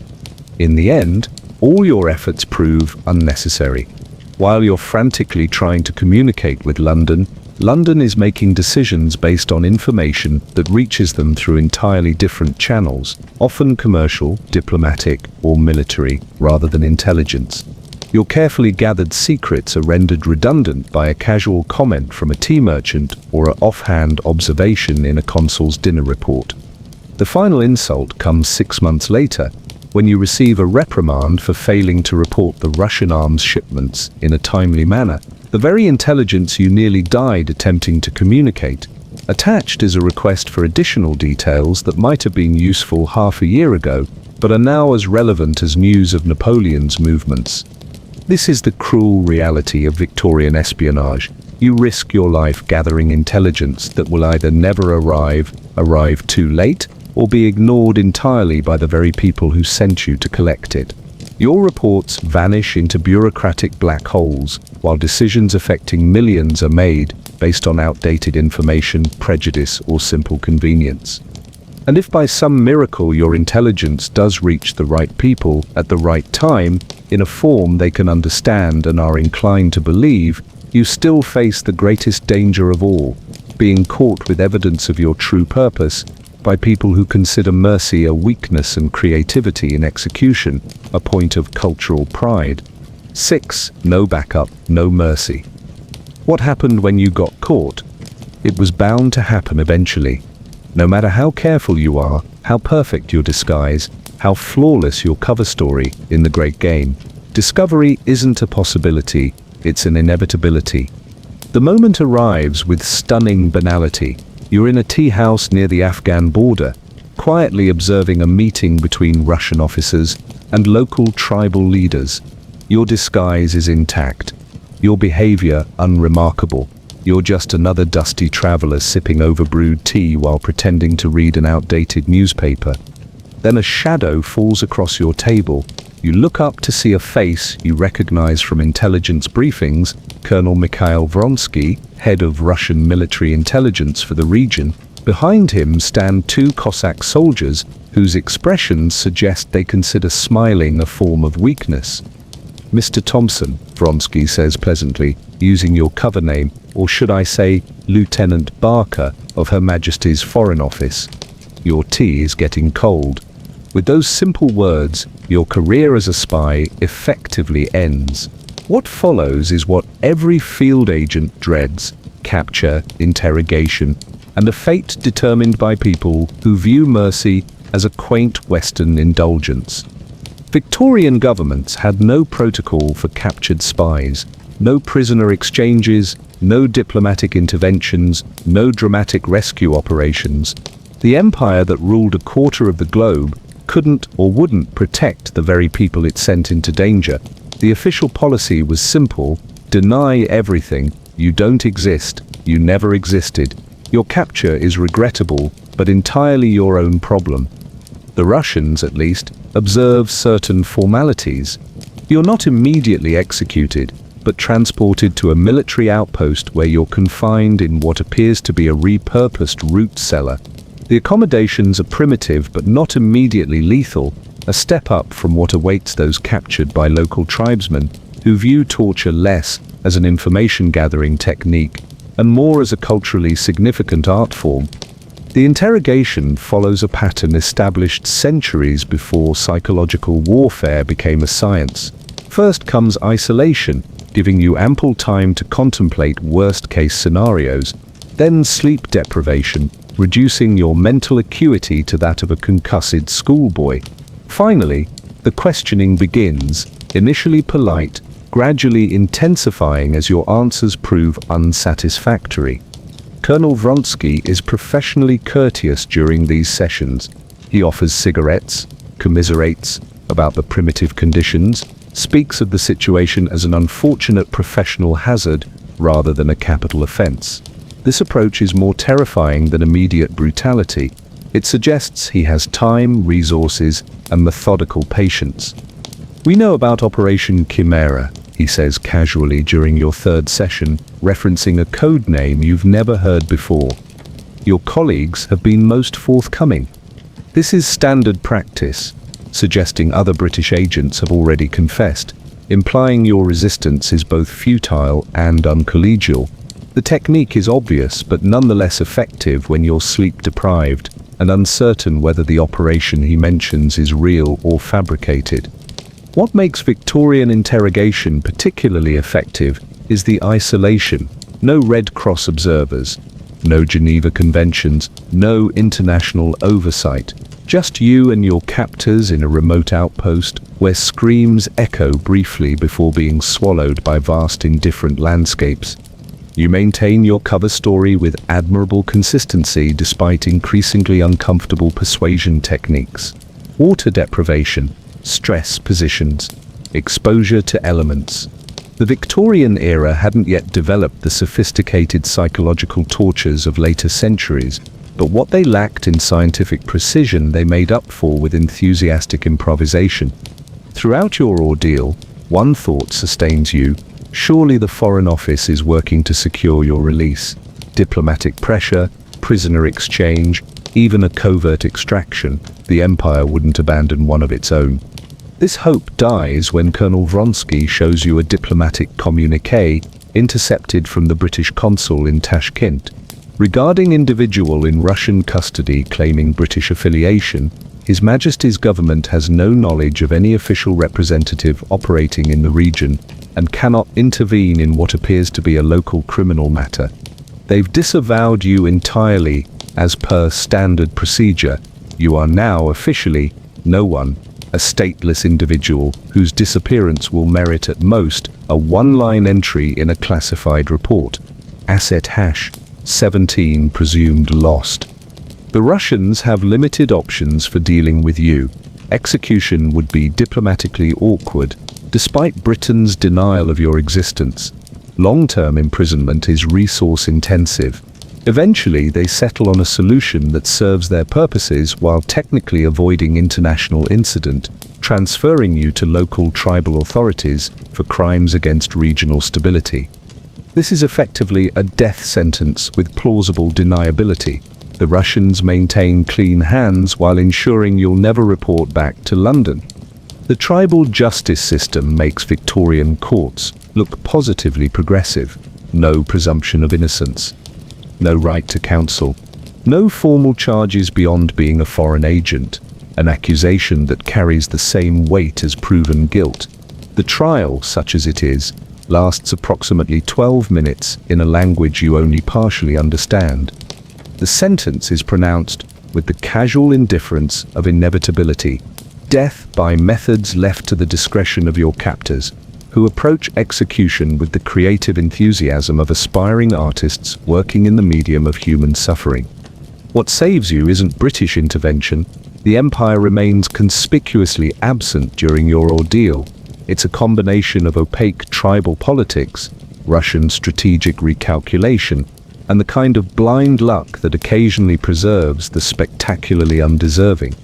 In the end, all your efforts prove unnecessary. While you're frantically trying to communicate with London, London is making decisions based on information that reaches them through entirely different channels, often commercial, diplomatic, or military, rather than intelligence. Your carefully gathered secrets are rendered redundant by a casual comment from a tea merchant or an offhand observation in a consul's dinner report. The final insult comes 6 months later, when you receive a reprimand for failing to report the Russian arms shipments in a timely manner. The very intelligence you nearly died attempting to communicate. Attached is a request for additional details that might have been useful half a year ago, but are now as relevant as news of Napoleon's movements. This is the cruel reality of Victorian espionage. You risk your life gathering intelligence that will either never arrive too late, or be ignored entirely by the very people who sent you to collect it. Your reports vanish into bureaucratic black holes, while decisions affecting millions are made based on outdated information, prejudice, or simple convenience. And if by some miracle your intelligence does reach the right people at the right time, in a form they can understand and are inclined to believe, you still face the greatest danger of all, being caught with evidence of your true purpose by people who consider mercy a weakness and creativity in execution a point of cultural pride. 6. No backup, no mercy. What happened when you got caught? It was bound to happen eventually. No matter how careful you are, how perfect your disguise, how flawless your cover story in the great game, discovery isn't a possibility, it's an inevitability. The moment arrives with stunning banality. You're in a tea house near the Afghan border, quietly observing a meeting between Russian officers and local tribal leaders. Your disguise is intact, your behavior unremarkable. You're just another dusty traveler sipping overbrewed tea while pretending to read an outdated newspaper. Then a shadow falls across your table. You look up to see a face you recognize from intelligence briefings, Colonel Mikhail Vronsky, head of Russian military intelligence for the region. Behind him stand two Cossack soldiers whose expressions suggest they consider smiling a form of weakness. "Mr. Thompson," Vronsky says pleasantly, using your cover name, or should I say, Lieutenant Barker of Her Majesty's Foreign Office. "Your tea is getting cold." With those simple words, your career as a spy effectively ends. What follows is what every field agent dreads: capture, interrogation, and a fate determined by people who view mercy as a quaint Western indulgence. Victorian governments had no protocol for captured spies, no prisoner exchanges, no diplomatic interventions, no dramatic rescue operations. The empire that ruled a quarter of the globe couldn't or wouldn't protect the very people it sent into danger. The official policy was simple: deny everything, you don't exist, you never existed. Your capture is regrettable, but entirely your own problem. The Russians, at least, observe certain formalities. You're not immediately executed, but transported to a military outpost where you're confined in what appears to be a repurposed root cellar. The accommodations are primitive but not immediately lethal, a step up from what awaits those captured by local tribesmen who view torture less as an information-gathering technique and more as a culturally significant art form. The interrogation follows a pattern established centuries before psychological warfare became a science. First comes isolation, giving you ample time to contemplate worst-case scenarios, then sleep deprivation, reducing your mental acuity to that of a concussed schoolboy. Finally, the questioning begins, initially polite, gradually intensifying as your answers prove unsatisfactory. Colonel Vronsky is professionally courteous during these sessions. He offers cigarettes, commiserates about the primitive conditions, speaks of the situation as an unfortunate professional hazard rather than a capital offense. This approach is more terrifying than immediate brutality. It suggests he has time, resources, and methodical patience. "We know about Operation Chimera," he says casually during your third session, referencing a code name you've never heard before. Your colleagues have been most forthcoming. This is standard practice, suggesting other British agents have already confessed, implying your resistance is both futile and uncollegial. The technique is obvious but nonetheless effective when you're sleep-deprived and uncertain whether the operation he mentions is real or fabricated. What makes Victorian interrogation particularly effective is the isolation. No Red Cross observers, no Geneva Conventions, no international oversight. Just you and your captors in a remote outpost where screams echo briefly before being swallowed by vast indifferent landscapes. You maintain your cover story with admirable consistency despite increasingly uncomfortable persuasion techniques. Water deprivation, stress positions, exposure to elements. The Victorian era hadn't yet developed the sophisticated psychological tortures of later centuries, but what they lacked in scientific precision they made up for with enthusiastic improvisation. Throughout your ordeal, one thought sustains you: surely the Foreign Office is working to secure your release. Diplomatic pressure, prisoner exchange, even a covert extraction, the Empire wouldn't abandon one of its own. This hope dies when Colonel Vronsky shows you a diplomatic communiqué intercepted from the British consul in Tashkent. Regarding individual in Russian custody claiming British affiliation, His Majesty's government has no knowledge of any official representative operating in the region and cannot intervene in what appears to be a local criminal matter. They've disavowed you entirely as per standard procedure. You are now officially no one, a stateless individual whose disappearance will merit at most a one-line entry in a classified report. Asset hash. 17 presumed lost. The Russians have limited options for dealing with you. Execution would be diplomatically awkward, despite Britain's denial of your existence. Long-term imprisonment is resource-intensive. Eventually, they settle on a solution that serves their purposes while technically avoiding international incident, transferring you to local tribal authorities for crimes against regional stability. This is effectively a death sentence with plausible deniability. The Russians maintain clean hands while ensuring you'll never report back to London. The tribal justice system makes Victorian courts look positively progressive. No presumption of innocence. No right to counsel. No formal charges beyond being a foreign agent. An accusation that carries the same weight as proven guilt. The trial, such as it is, lasts approximately 12 minutes in a language you only partially understand. The sentence is pronounced with the casual indifference of inevitability. Death by methods left to the discretion of your captors, who approach execution with the creative enthusiasm of aspiring artists working in the medium of human suffering. What saves you isn't British intervention. The Empire remains conspicuously absent during your ordeal. It's a combination of opaque tribal politics, Russian strategic recalculation, and the kind of blind luck that occasionally preserves the spectacularly undeserving.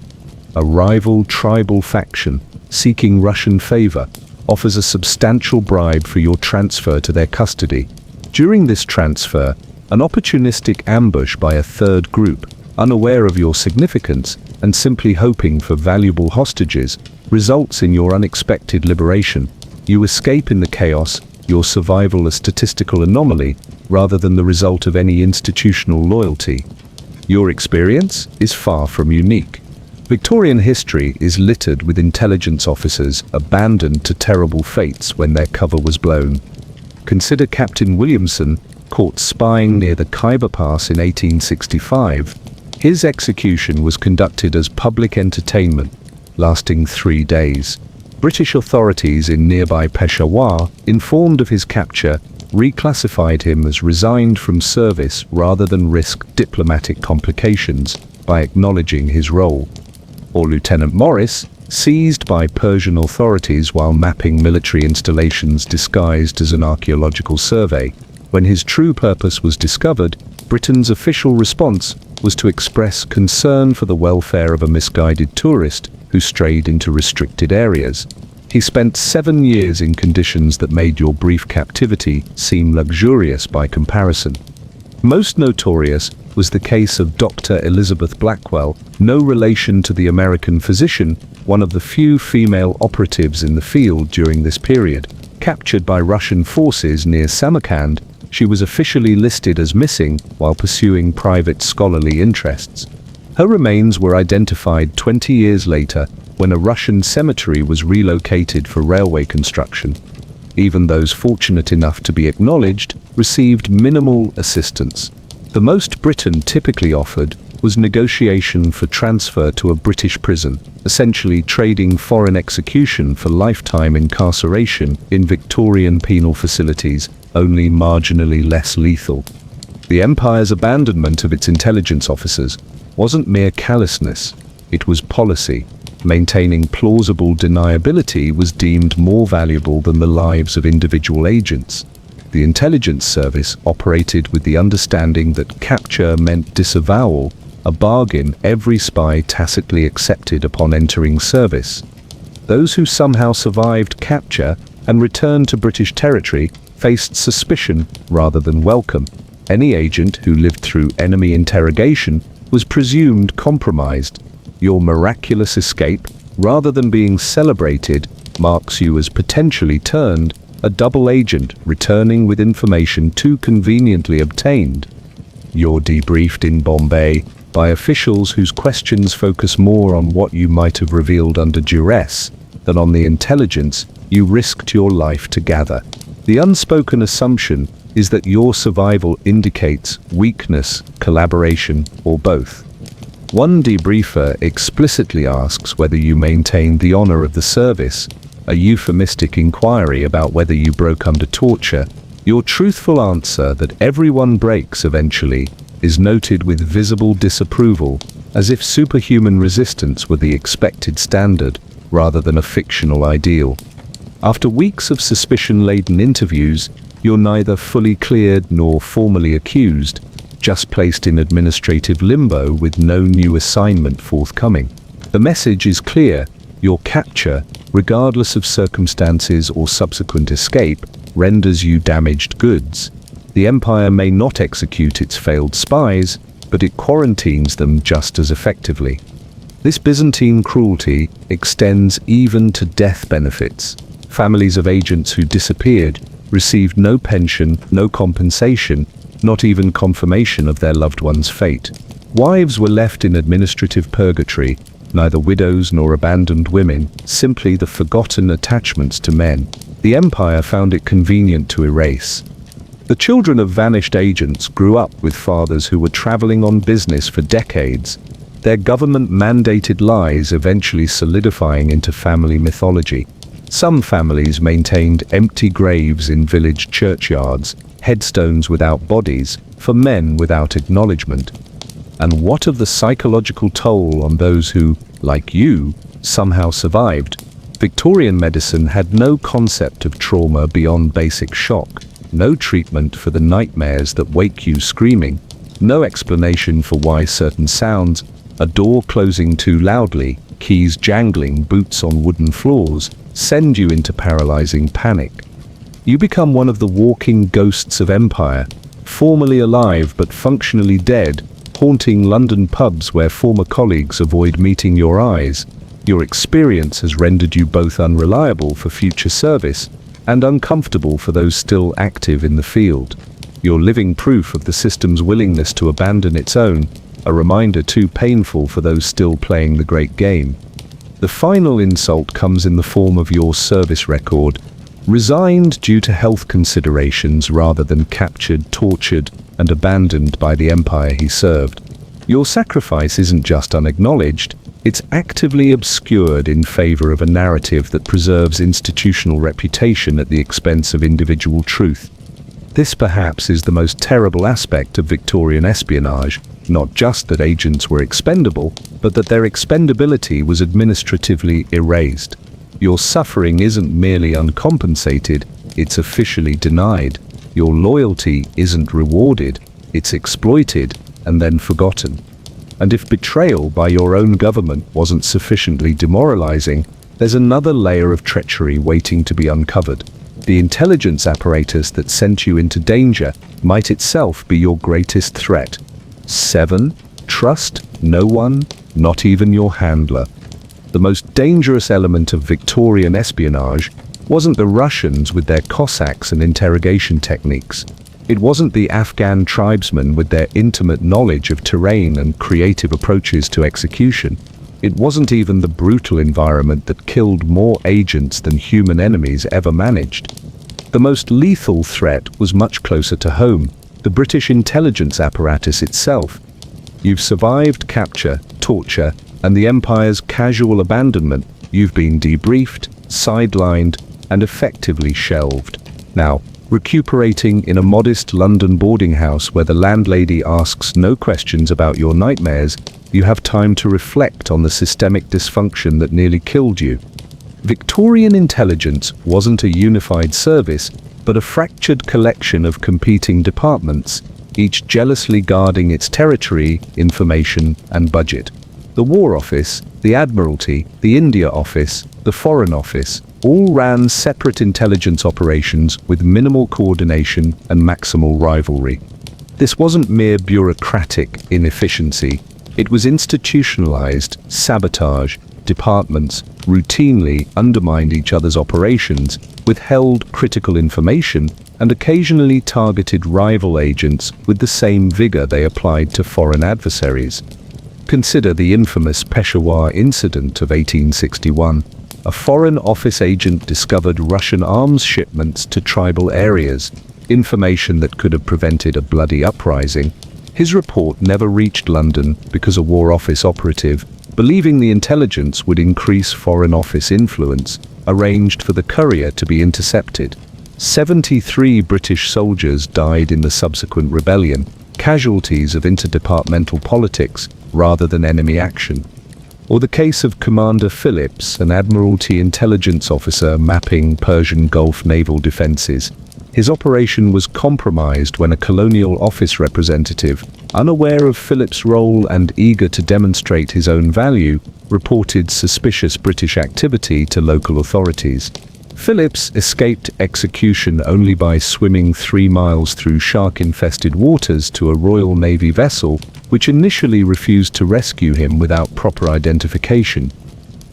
A rival tribal faction, seeking Russian favor, offers a substantial bribe for your transfer to their custody. During this transfer, an opportunistic ambush by a third group, unaware of your significance and simply hoping for valuable hostages, results in your unexpected liberation. You escape in the chaos, your survival a statistical anomaly rather than the result of any institutional loyalty. Your experience is far from unique. Victorian history is littered with intelligence officers abandoned to terrible fates when their cover was blown. Consider Captain Williamson, caught spying near the Khyber Pass in 1865. His execution was conducted as public entertainment, lasting 3 days. British authorities in nearby Peshawar, informed of his capture, reclassified him as resigned from service rather than risk diplomatic complications by acknowledging his role. Or Lieutenant Morris, seized by Persian authorities while mapping military installations disguised as an archaeological survey. When his true purpose was discovered, Britain's official response was to express concern for the welfare of a misguided tourist who strayed into restricted areas. He spent 7 years in conditions that made your brief captivity seem luxurious by comparison. Most notorious was the case of Dr. Elizabeth Blackwell, no relation to the American physician, one of the few female operatives in the field during this period. Captured by Russian forces near Samarkand, she was officially listed as missing while pursuing private scholarly interests. Her remains were identified 20 years later when a Russian cemetery was relocated for railway construction. Even those fortunate enough to be acknowledged received minimal assistance. The most Britain typically offered was negotiation for transfer to a British prison, essentially trading foreign execution for lifetime incarceration in Victorian penal facilities, only marginally less lethal. The Empire's abandonment of its intelligence officers wasn't mere callousness, it was policy. Maintaining plausible deniability was deemed more valuable than the lives of individual agents. The intelligence service operated with the understanding that capture meant disavowal, a bargain every spy tacitly accepted upon entering service. Those who somehow survived capture and returned to British territory faced suspicion rather than welcome. Any agent who lived through enemy interrogation was presumed compromised. Your miraculous escape, rather than being celebrated, marks you as potentially turned, a double agent returning with information too conveniently obtained. You're debriefed in Bombay by officials whose questions focus more on what you might have revealed under duress than on the intelligence you risked your life to gather. The unspoken assumption is that your survival indicates weakness, collaboration, or both. One debriefer explicitly asks whether you maintained the honor of the service. A euphemistic inquiry about whether you broke under torture Your truthful answer that everyone breaks eventually is noted with visible disapproval, as if superhuman resistance were the expected standard rather than a fictional ideal. After weeks of suspicion-laden interviews, you're neither fully cleared nor formally accused, just placed in administrative limbo with no new assignment forthcoming. The message is clear: your capture, regardless of circumstances or subsequent escape, renders you damaged goods. The Empire may not execute its failed spies, but it quarantines them just as effectively. This Byzantine cruelty extends even to death benefits. Families of agents who disappeared received no pension, no compensation, not even confirmation of their loved one's fate. Wives were left in administrative purgatory, neither widows nor abandoned women, simply the forgotten attachments to men. The Empire found it convenient to erase. The children of vanished agents grew up with fathers who were traveling on business for decades, their government-mandated lies eventually solidifying into family mythology. Some families maintained empty graves in village churchyards, headstones without bodies, for men without acknowledgement. And what of the psychological toll on those who, like you, somehow survived? Victorian medicine had no concept of trauma beyond basic shock, no treatment for the nightmares that wake you screaming, no explanation for why certain sounds, a door closing too loudly, keys jangling, boots on wooden floors, send you into paralyzing panic. You become one of the walking ghosts of empire, formally alive but functionally dead, haunting London pubs where former colleagues avoid meeting your eyes. Your experience has rendered you both unreliable for future service and uncomfortable for those still active in the field. You're living proof of the system's willingness to abandon its own, a reminder too painful for those still playing the great game. The final insult comes in the form of your service record, resigned due to health considerations rather than captured, tortured, and abandoned by the empire he served. Your sacrifice isn't just unacknowledged, it's actively obscured in favor of a narrative that preserves institutional reputation at the expense of individual truth. This perhaps is the most terrible aspect of Victorian espionage, not just that agents were expendable, but that their expendability was administratively erased. Your suffering isn't merely uncompensated, it's officially denied. Your loyalty isn't rewarded, it's exploited and then forgotten. And if betrayal by your own government wasn't sufficiently demoralizing, there's another layer of treachery waiting to be uncovered. The intelligence apparatus that sent you into danger might itself be your greatest threat. 7. Trust no one, not even your handler. The most dangerous element of Victorian espionage wasn't the Russians with their Cossacks and interrogation techniques. It wasn't the Afghan tribesmen with their intimate knowledge of terrain and creative approaches to execution. It wasn't even the brutal environment that killed more agents than human enemies ever managed. The most lethal threat was much closer to home, the British intelligence apparatus itself. You've survived capture, torture, and the Empire's casual abandonment. You've been debriefed, sidelined, and effectively shelved. Now, recuperating in a modest London boarding house where the landlady asks no questions about your nightmares, you have time to reflect on the systemic dysfunction that nearly killed you. Victorian intelligence wasn't a unified service, but a fractured collection of competing departments, each jealously guarding its territory, information, and budget. The War Office, the Admiralty, the India Office, the Foreign Office, all ran separate intelligence operations with minimal coordination and maximal rivalry. This wasn't mere bureaucratic inefficiency, it was institutionalized sabotage. Departments routinely undermined each other's operations, withheld critical information, and occasionally targeted rival agents with the same vigor they applied to foreign adversaries. Consider the infamous Peshawar incident of 1861. A Foreign Office agent discovered Russian arms shipments to tribal areas, information that could have prevented a bloody uprising. His report never reached London because a War Office operative, believing the intelligence would increase Foreign Office influence, arranged for the courier to be intercepted. 73 British soldiers died in the subsequent rebellion, casualties of interdepartmental politics rather than enemy action. Or the case of Commander Phillips, an Admiralty intelligence officer mapping Persian Gulf naval defenses. His operation was compromised when a colonial office representative, unaware of Phillips' role and eager to demonstrate his own value, reported suspicious British activity to local authorities. Phillips escaped execution only by swimming 3 miles through shark-infested waters to a Royal Navy vessel, which initially refused to rescue him without proper identification.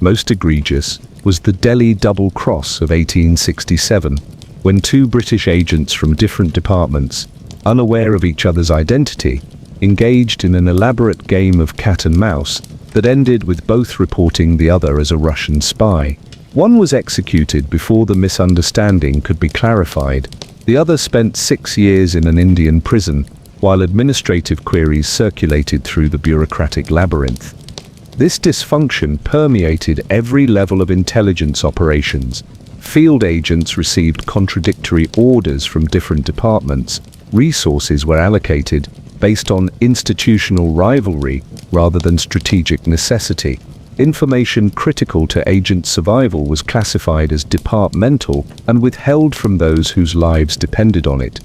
Most egregious was the Delhi double cross of 1867, when 2 British agents from different departments, unaware of each other's identity, engaged in an elaborate game of cat and mouse that ended with both reporting the other as a Russian spy. One was executed before the misunderstanding could be clarified. The other spent 6 years in an Indian prison, while administrative queries circulated through the bureaucratic labyrinth. This dysfunction permeated every level of intelligence operations. Field agents received contradictory orders from different departments. Resources were allocated based on institutional rivalry rather than strategic necessity. Information critical to agent survival was classified as departmental and withheld from those whose lives depended on it.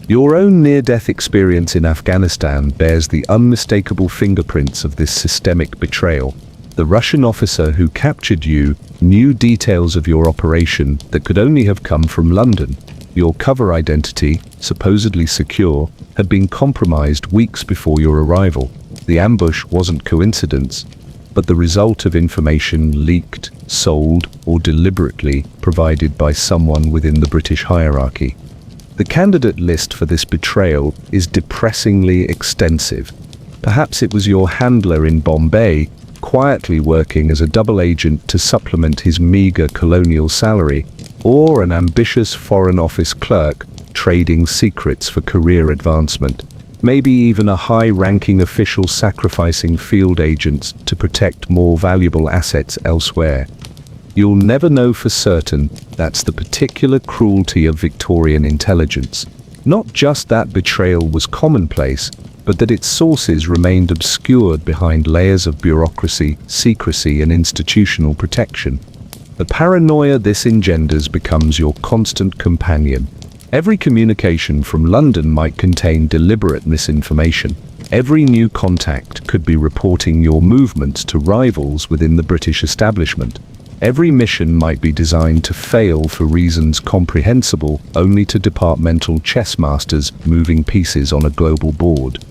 Your own near-death experience in Afghanistan bears the unmistakable fingerprints of this systemic betrayal. The Russian officer who captured you knew details of your operation that could only have come from London. Your cover identity, supposedly secure, had been compromised weeks before your arrival. The ambush wasn't coincidence, but the result of information leaked, sold, or deliberately provided by someone within the British hierarchy. The candidate list for this betrayal is depressingly extensive. Perhaps it was your handler in Bombay, quietly working as a double agent to supplement his meager colonial salary, or an ambitious Foreign Office clerk trading secrets for career advancement. Maybe even a high-ranking official sacrificing field agents to protect more valuable assets elsewhere. You'll never know for certain. That's the particular cruelty of Victorian intelligence. Not just that betrayal was commonplace, but that its sources remained obscured behind layers of bureaucracy, secrecy, and institutional protection. The paranoia this engenders becomes your constant companion. Every communication from London might contain deliberate misinformation. Every new contact could be reporting your movements to rivals within the British establishment. Every mission might be designed to fail for reasons comprehensible only to departmental chess masters moving pieces on a global board.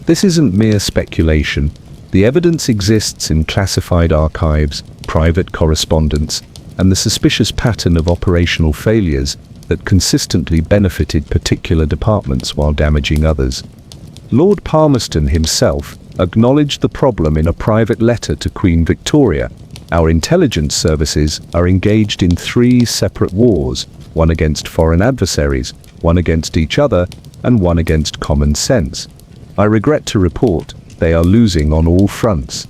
This isn't mere speculation. The evidence exists in classified archives, private correspondence, and the suspicious pattern of operational failures that consistently benefited particular departments while damaging others. Lord Palmerston himself acknowledged the problem in a private letter to Queen Victoria. Our intelligence services are engaged in 3 separate wars, one against foreign adversaries, one against each other, and one against common sense. I regret to report they are losing on all fronts.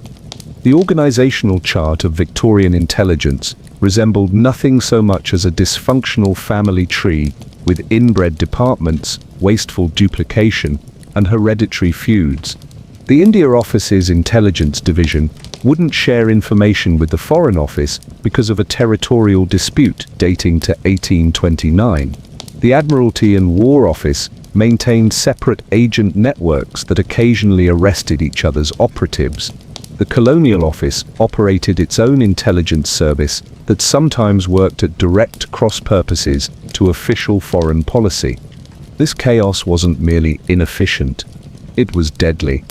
The organizational chart of Victorian intelligence resembled nothing so much as a dysfunctional family tree with inbred departments, wasteful duplication, and hereditary feuds. The India Office's intelligence division wouldn't share information with the Foreign Office because of a territorial dispute dating to 1829. The Admiralty and War Office maintained separate agent networks that occasionally arrested each other's operatives. The Colonial Office operated its own intelligence service that sometimes worked at direct cross-purposes to official foreign policy. This chaos wasn't merely inefficient, it was deadly.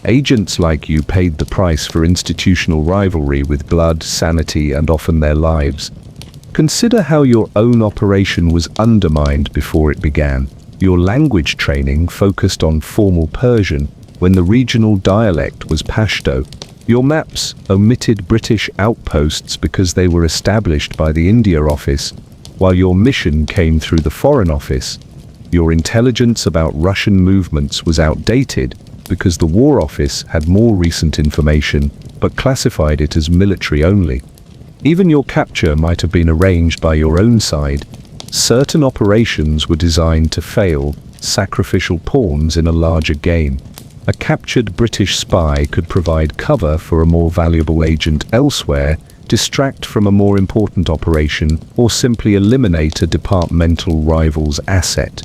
Agents like you paid the price for institutional rivalry with blood, sanity, and often their lives. Consider how your own operation was undermined before it began. Your language training focused on formal Persian when the regional dialect was Pashto. Your maps omitted British outposts because they were established by the India Office, while your mission came through the Foreign Office. Your intelligence about Russian movements was outdated because the War Office had more recent information but classified it as military only. Even your capture might have been arranged by your own side. Certain operations were designed to fail, sacrificial pawns in a larger game. A captured British spy could provide cover for a more valuable agent elsewhere, distract from a more important operation, or simply eliminate a departmental rival's asset.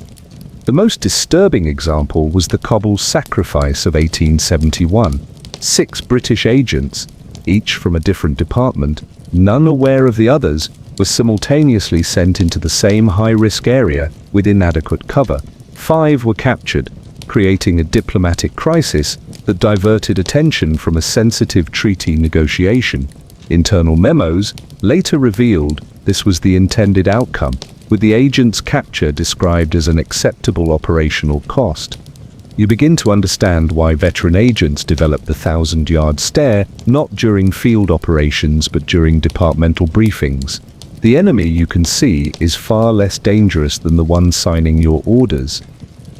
The most disturbing example was the Kabul sacrifice of 1871. 6 British agents, each from a different department, none aware of the others, were simultaneously sent into the same high-risk area with inadequate cover. 5 were captured, creating a diplomatic crisis that diverted attention from a sensitive treaty negotiation. Internal memos later revealed this was the intended outcome, with the agent's capture described as an acceptable operational cost. You begin to understand why veteran agents develop the 1,000-yard stare, not during field operations but during departmental briefings. The enemy, you can see, is far less dangerous than the one signing your orders.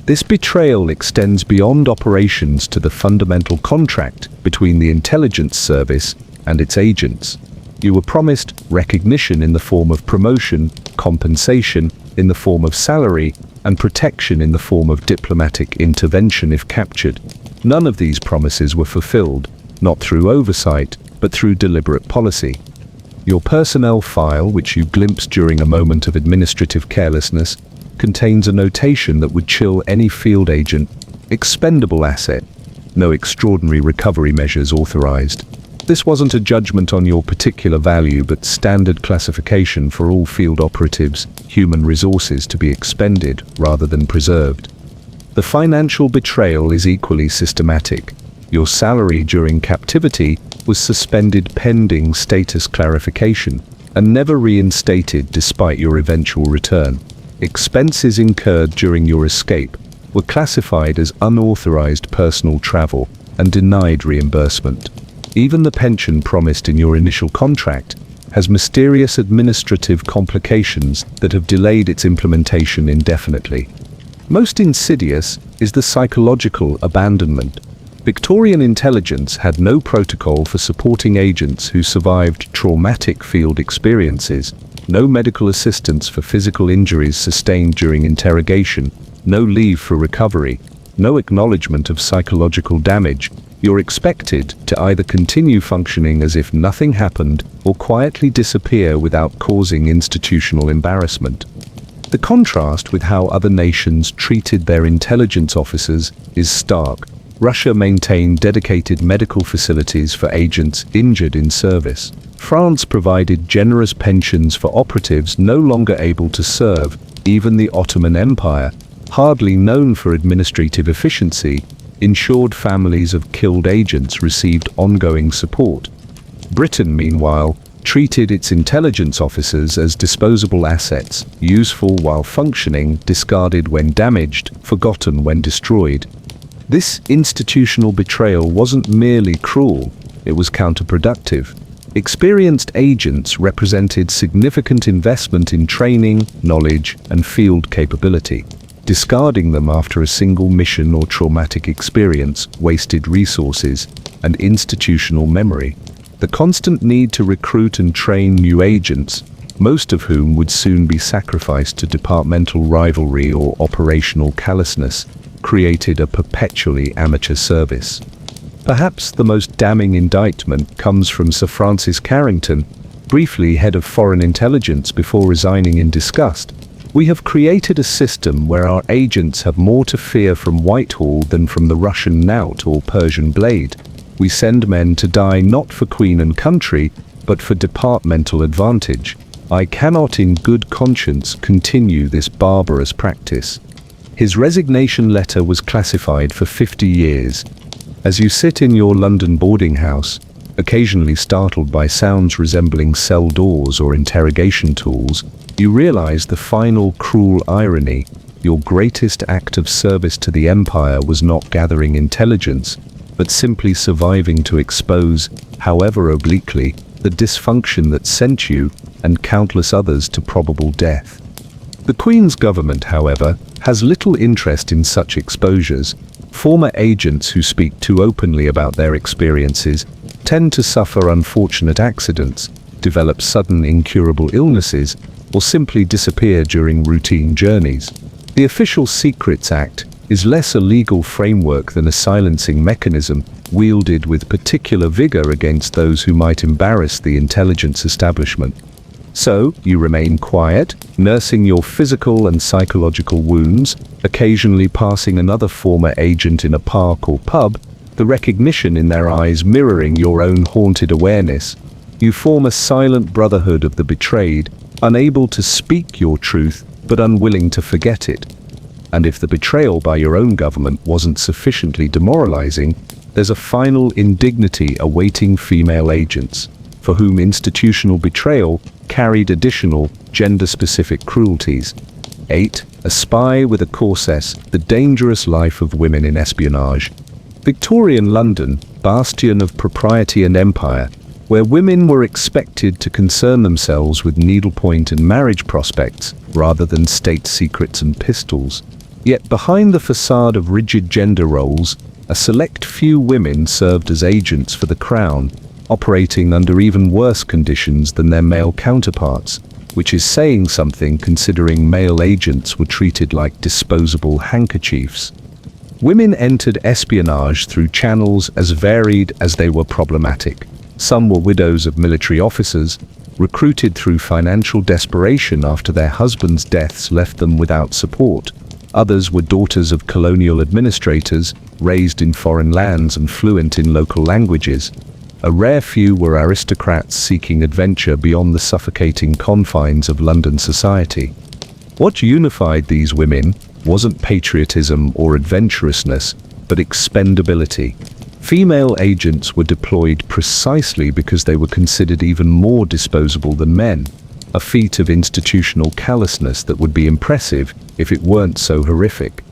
This betrayal extends beyond operations to the fundamental contract between the intelligence service and its agents. You were promised recognition in the form of promotion, compensation in the form of salary, and protection in the form of diplomatic intervention if captured. None of these promises were fulfilled, not through oversight, but through deliberate policy. Your personnel file, which you glimpsed during a moment of administrative carelessness, contains a notation that would chill any field agent. Expendable asset. No extraordinary recovery measures authorized. This wasn't a judgment on your particular value, but standard classification for all field operatives, human resources to be expended rather than preserved. The financial betrayal is equally systematic. Your salary during captivity was suspended pending status clarification and never reinstated despite your eventual return. Expenses incurred during your escape were classified as unauthorized personal travel and denied reimbursement. Even the pension promised in your initial contract has mysterious administrative complications that have delayed its implementation indefinitely. Most insidious is the psychological abandonment. Victorian intelligence had no protocol for supporting agents who survived traumatic field experiences, no medical assistance for physical injuries sustained during interrogation, no leave for recovery, no acknowledgement of psychological damage. You're expected to either continue functioning as if nothing happened or quietly disappear without causing institutional embarrassment. The contrast with how other nations treated their intelligence officers is stark. Russia maintained dedicated medical facilities for agents injured in service. France provided generous pensions for operatives no longer able to serve. Even the Ottoman Empire, hardly known for administrative efficiency, ensured families of killed agents received ongoing support. Britain, meanwhile, treated its intelligence officers as disposable assets, useful while functioning, discarded when damaged, forgotten when destroyed. This institutional betrayal wasn't merely cruel, it was counterproductive. Experienced agents represented significant investment in training, knowledge, and field capability. Discarding them after a single mission or traumatic experience wasted resources and institutional memory. The constant need to recruit and train new agents, most of whom would soon be sacrificed to departmental rivalry or operational callousness, created a perpetually amateur service. Perhaps the most damning indictment comes from Sir Francis Carrington, briefly head of foreign intelligence before resigning in disgust. We have created a system where our agents have more to fear from Whitehall than from the Russian knout or Persian blade. We send men to die not for Queen and country, but for departmental advantage. I cannot in good conscience continue this barbarous practice. His resignation letter was classified for 50 years. As you sit in your London boarding house, occasionally startled by sounds resembling cell doors or interrogation tools, you realize the final cruel irony. Your greatest act of service to the Empire was not gathering intelligence, but simply surviving to expose, however obliquely, the dysfunction that sent you and countless others to probable death. The Queen's government, however, has little interest in such exposures. Former agents who speak too openly about their experiences tend to suffer unfortunate accidents, develop sudden incurable illnesses, or simply disappear during routine journeys. The Official Secrets Act is less a legal framework than a silencing mechanism wielded with particular vigor against those who might embarrass the intelligence establishment. So, you remain quiet, nursing your physical and psychological wounds, occasionally passing another former agent in a park or pub, the recognition in their eyes mirroring your own haunted awareness. You form a silent brotherhood of the betrayed, unable to speak your truth, but unwilling to forget it. And if the betrayal by your own government wasn't sufficiently demoralizing, there's a final indignity awaiting female agents, for whom institutional betrayal carried additional, gender-specific cruelties. 8. A Spy with a Corset, the dangerous life of women in espionage. Victorian London, bastion of propriety and empire, where women were expected to concern themselves with needlepoint and marriage prospects rather than state secrets and pistols. Yet behind the facade of rigid gender roles, a select few women served as agents for the crown, operating under even worse conditions than their male counterparts, which is saying something considering male agents were treated like disposable handkerchiefs. Women entered espionage through channels as varied as they were problematic. Some were widows of military officers, recruited through financial desperation after their husbands' deaths left them without support. Others were daughters of colonial administrators, raised in foreign lands and fluent in local languages. A rare few were aristocrats seeking adventure beyond the suffocating confines of London society. What unified these women wasn't patriotism or adventurousness, but expendability. Female agents were deployed precisely because they were considered even more disposable than men, a feat of institutional callousness that would be impressive if it weren't so horrific.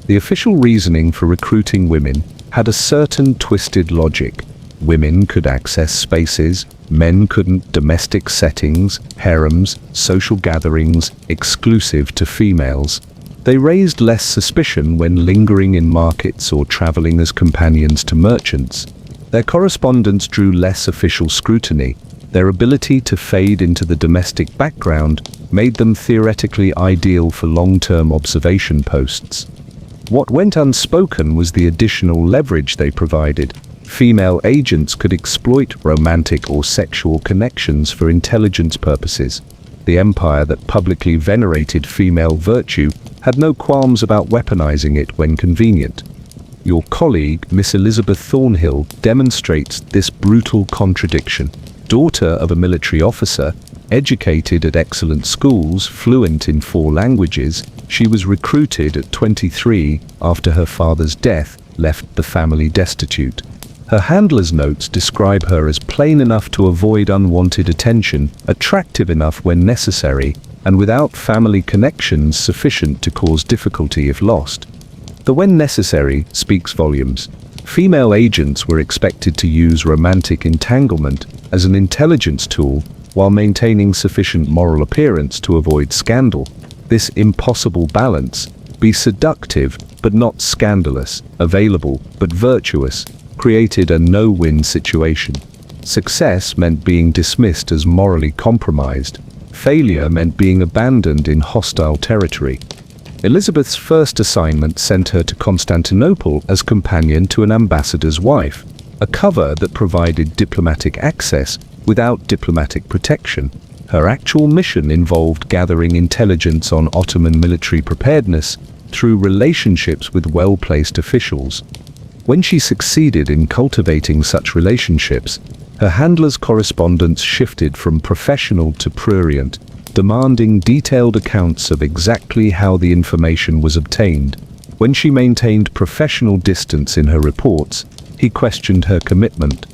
The official reasoning for recruiting women had a certain twisted logic. Women could access spaces, men couldn't. Domestic settings, harems, social gatherings exclusive to females. They raised less suspicion when lingering in markets or traveling as companions to merchants. Their correspondence drew less official scrutiny. Their ability to fade into the domestic background made them theoretically ideal for long-term observation posts. What went unspoken was the additional leverage they provided. Female agents could exploit romantic or sexual connections for intelligence purposes. The empire that publicly venerated female virtue had no qualms about weaponizing it when convenient. Your colleague, Miss Elizabeth Thornhill, demonstrates this brutal contradiction. Daughter of a military officer, educated at excellent schools, fluent in 4 languages, she was recruited at 23 after her father's death left the family destitute. Her handler's notes describe her as plain enough to avoid unwanted attention, attractive enough when necessary, and without family connections sufficient to cause difficulty if lost. The "when necessary" speaks volumes. Female agents were expected to use romantic entanglement as an intelligence tool while maintaining sufficient moral appearance to avoid scandal. This impossible balance, be seductive but not scandalous, available but virtuous, created a no-win situation. Success meant being dismissed as morally compromised. Failure meant being abandoned in hostile territory. Elizabeth's first assignment sent her to Constantinople as companion to an ambassador's wife, a cover that provided diplomatic access without diplomatic protection. Her actual mission involved gathering intelligence on Ottoman military preparedness through relationships with well-placed officials. When she succeeded in cultivating such relationships, her handler's correspondence shifted from professional to prurient, demanding detailed accounts of exactly how the information was obtained. When she maintained professional distance in her reports, he questioned her commitment.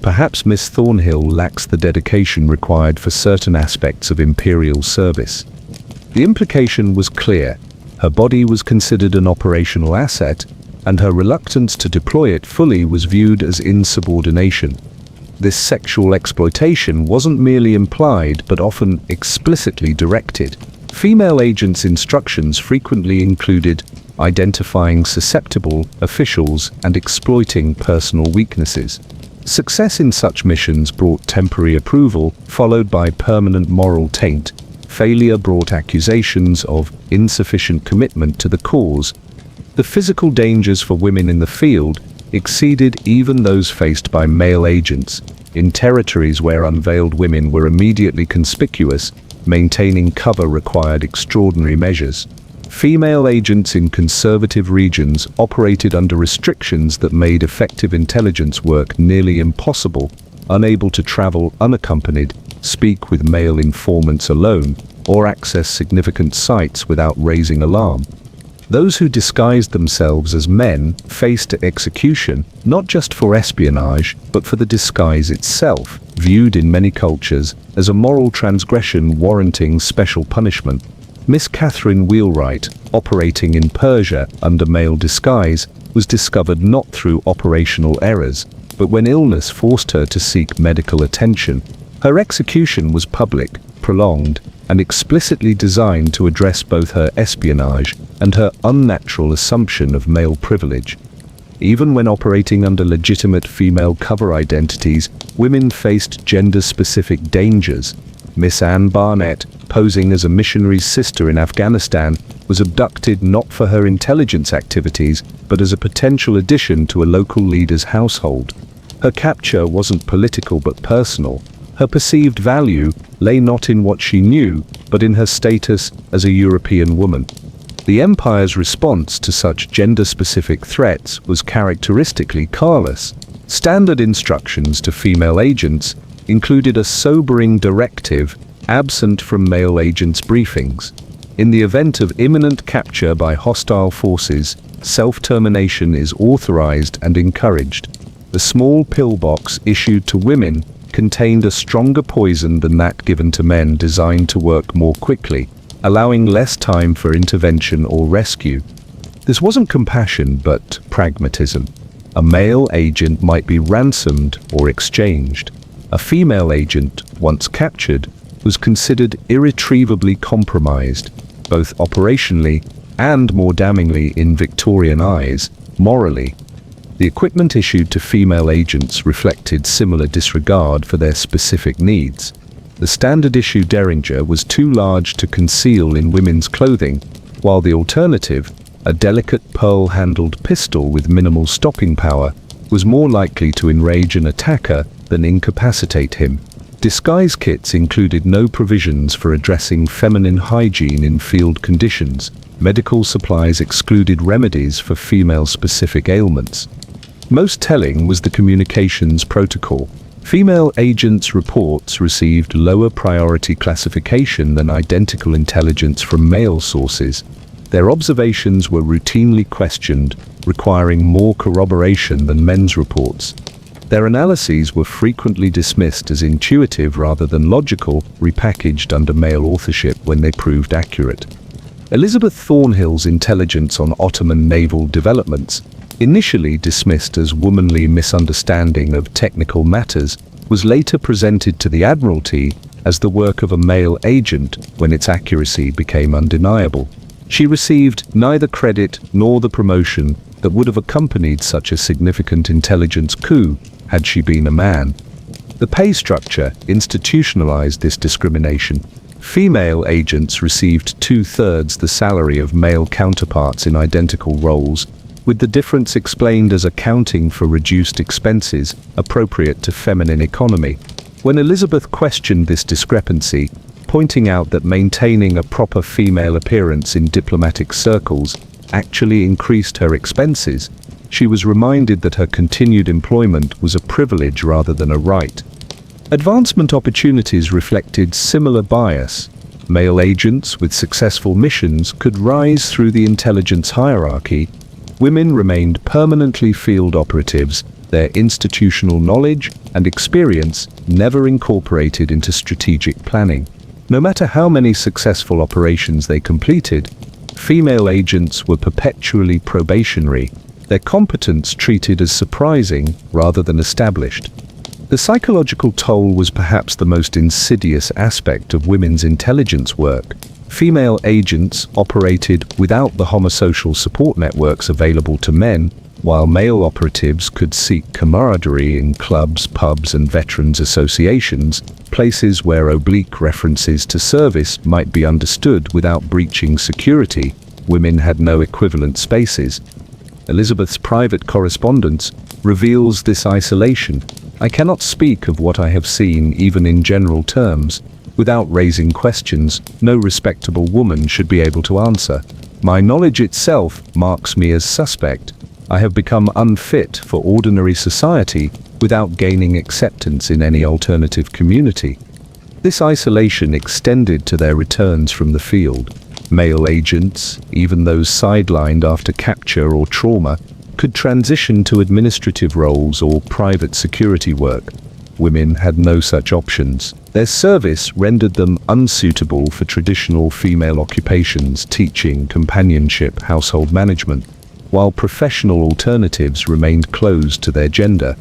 Perhaps Miss Thornhill lacks the dedication required for certain aspects of imperial service. The implication was clear. Her body was considered an operational asset, and her reluctance to deploy it fully was viewed as insubordination. This sexual exploitation wasn't merely implied but often explicitly directed. Female agents' instructions frequently included identifying susceptible officials and exploiting personal weaknesses. Success in such missions brought temporary approval, followed by permanent moral taint. failure brought accusations of insufficient commitment to the cause. The physical dangers for women in the field exceeded even those faced by male agents. In territories where unveiled women were immediately conspicuous, maintaining cover required extraordinary measures. Female agents in conservative regions operated under restrictions that made effective intelligence work nearly impossible, unable to travel unaccompanied, speak with male informants alone, or access significant sites without raising alarm. Those who disguised themselves as men faced execution, not just for espionage, but for the disguise itself, viewed in many cultures as a moral transgression warranting special punishment. Miss Catherine Wheelwright, operating in Persia under male disguise, was discovered not through operational errors, but when illness forced her to seek medical attention. Her execution was public, prolonged, and explicitly designed to address both her espionage and her unnatural assumption of male privilege. Even when operating under legitimate female cover identities, women faced gender-specific dangers. Miss Ann Barnett, posing as a missionary's sister in Afghanistan, was abducted not for her intelligence activities, but as a potential addition to a local leader's household. Her capture wasn't political but personal. Her perceived value lay not in what she knew, but in her status as a European woman. The Empire's response to such gender-specific threats was characteristically careless. Standard instructions to female agents included a sobering directive absent from male agents' briefings. In the event of imminent capture by hostile forces, self-termination is authorized and encouraged. The small pillbox issued to women contained a stronger poison than that given to men, designed to work more quickly, allowing less time for intervention or rescue. This wasn't compassion but pragmatism. A male agent might be ransomed or exchanged. A female agent, once captured, was considered irretrievably compromised, both operationally and, more damningly in Victorian eyes, morally. The equipment issued to female agents reflected similar disregard for their specific needs. The standard issue Derringer was too large to conceal in women's clothing, while the alternative, a delicate pearl-handled pistol with minimal stopping power, was more likely to enrage an attacker than incapacitate him. Disguise kits included no provisions for addressing feminine hygiene in field conditions. Medical supplies excluded remedies for female-specific ailments. Most telling was the communications protocol. Female agents' reports received lower priority classification than identical intelligence from male sources. Their observations were routinely questioned, requiring more corroboration than men's reports. Their analyses were frequently dismissed as intuitive rather than logical, repackaged under male authorship when they proved accurate. Elizabeth Thornhill's intelligence on Ottoman naval developments, initially dismissed as womanly misunderstanding of technical matters, was later presented to the Admiralty as the work of a male agent when its accuracy became undeniable. She received neither credit nor the promotion that would have accompanied such a significant intelligence coup had she been a man. The pay structure institutionalized this discrimination. Female agents received 2/3 the salary of male counterparts in identical roles, with the difference explained as accounting for reduced expenses appropriate to feminine economy. When Elizabeth questioned this discrepancy, pointing out that maintaining a proper female appearance in diplomatic circles actually increased her expenses, she was reminded that her continued employment was a privilege rather than a right. Advancement opportunities reflected similar bias. Male agents with successful missions could rise through the intelligence hierarchy. Women remained permanently field operatives, their institutional knowledge and experience never incorporated into strategic planning. No matter how many successful operations they completed, female agents were perpetually probationary, their competence treated as surprising rather than established. The psychological toll was perhaps the most insidious aspect of women's intelligence work. Female agents operated without the homosocial support networks available to men, While male operatives could seek camaraderie in clubs, pubs, and veterans associations, places where oblique references to service might be understood without breaching security, women had no equivalent spaces. Elizabeth's private correspondence reveals this isolation. I cannot speak of what I have seen even in general terms. Without raising questions, no respectable woman should be able to answer. My knowledge itself marks me as suspect. I have become unfit for ordinary society without gaining acceptance in any alternative community. This isolation extended to their returns from the field. Male agents, even those sidelined after capture or trauma, could transition to administrative roles or private security work. Women had no such options. Their service rendered them unsuitable for traditional female occupations, teaching, companionship, household management, while professional alternatives remained closed to their gender.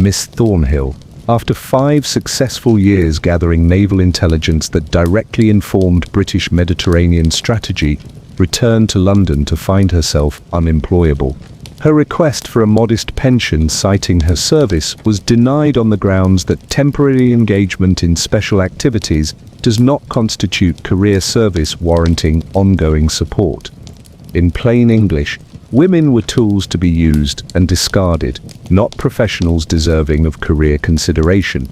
Miss Thornhill, after 5 successful years gathering naval intelligence that directly informed British Mediterranean strategy, returned to London to find herself unemployable. Her request for a modest pension citing her service was denied on the grounds that temporary engagement in special activities does not constitute career service warranting ongoing support. In plain English, women were tools to be used and discarded, not professionals deserving of career consideration.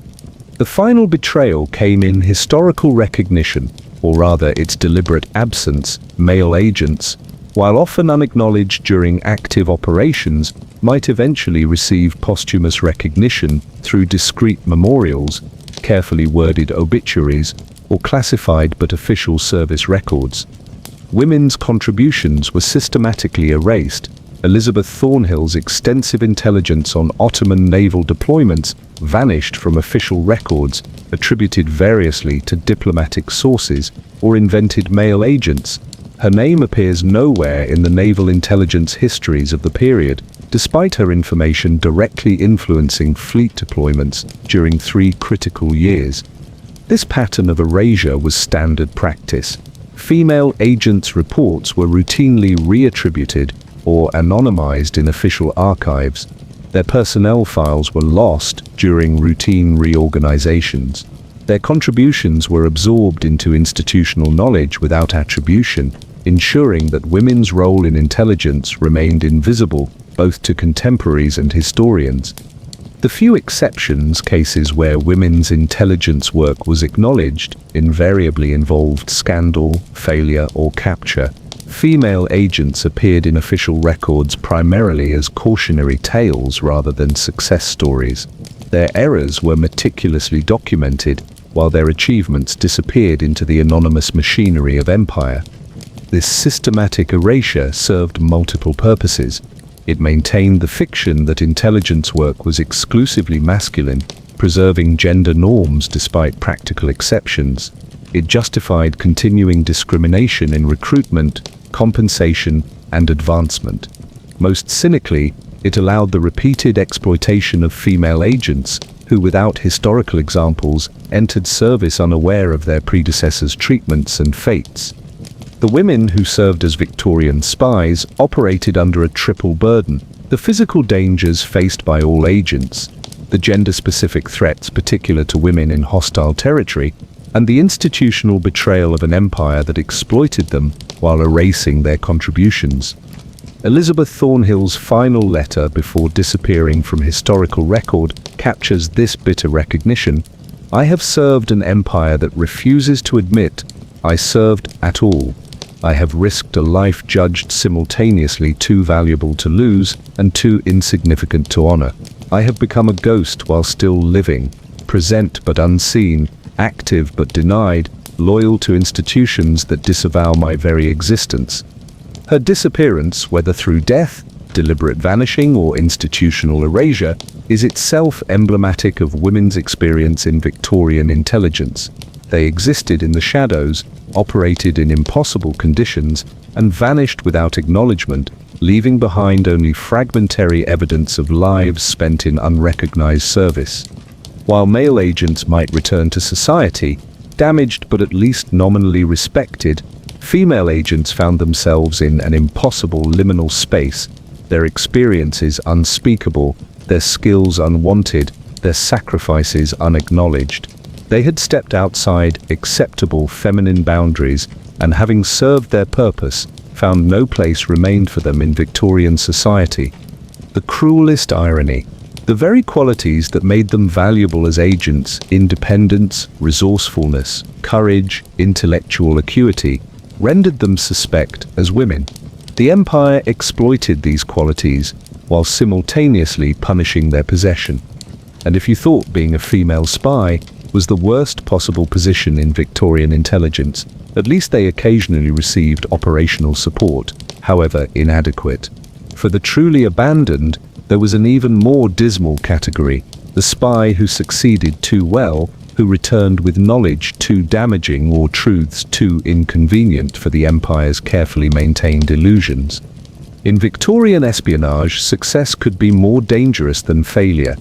The final betrayal came in historical recognition, or rather its deliberate absence. Male agents, while often unacknowledged during active operations, might eventually receive posthumous recognition through discreet memorials, carefully worded obituaries, or classified but official service records. Women's contributions were systematically erased. Elizabeth Thornhill's extensive intelligence on Ottoman naval deployments vanished from official records, attributed variously to diplomatic sources, or invented male agents. Her name appears nowhere in the naval intelligence histories of the period, despite her information directly influencing fleet deployments during 3 critical years. This pattern of erasure was standard practice. Female agents' reports were routinely reattributed or anonymized in official archives. Their personnel files were lost during routine reorganizations. Their contributions were absorbed into institutional knowledge without attribution, ensuring that women's role in intelligence remained invisible both to contemporaries and historians. The few cases where women's intelligence work was acknowledged invariably involved scandal, failure, or capture. Female agents appeared in official records primarily as cautionary tales rather than success stories. Their errors were meticulously documented, while their achievements disappeared into the anonymous machinery of empire. This systematic erasure served multiple purposes. It maintained the fiction that intelligence work was exclusively masculine, preserving gender norms despite practical exceptions. It justified continuing discrimination in recruitment, compensation, and advancement. Most cynically, it allowed the repeated exploitation of female agents who, without historical examples, entered service unaware of their predecessors' treatments and fates. The women who served as Victorian spies operated under a triple burden: the physical dangers faced by all agents, the gender-specific threats particular to women in hostile territory, and the institutional betrayal of an empire that exploited them while erasing their contributions. Elizabeth Thornhill's final letter before disappearing from historical record captures this bitter recognition: "I have served an empire that refuses to admit I served at all. I have risked a life judged simultaneously too valuable to lose and too insignificant to honor. I have become a ghost while still living, present but unseen, active but denied, loyal to institutions that disavow my very existence." Her disappearance, whether through death, deliberate vanishing, or institutional erasure, is itself emblematic of women's experience in Victorian intelligence. They existed in the shadows, operated in impossible conditions, and vanished without acknowledgement, leaving behind only fragmentary evidence of lives spent in unrecognized service. While male agents might return to society, damaged but at least nominally respected, female agents found themselves in an impossible liminal space. their experiences unspeakable, their skills unwanted, their sacrifices unacknowledged. They had stepped outside acceptable feminine boundaries, and having served their purpose, found no place remained for them in Victorian society. The cruelest irony. The very qualities that made them valuable as agents, independence, resourcefulness, courage, intellectual acuity, rendered them suspect as women. The empire exploited these qualities while simultaneously punishing their possession. And if you thought being a female spy was the worst possible position in Victorian intelligence, at least they occasionally received operational support, however inadequate. For the truly abandoned, there was an even more dismal category, the spy who succeeded too well, who returned with knowledge too damaging or truths too inconvenient for the empire's carefully maintained illusions. In Victorian espionage, success could be more dangerous than failure.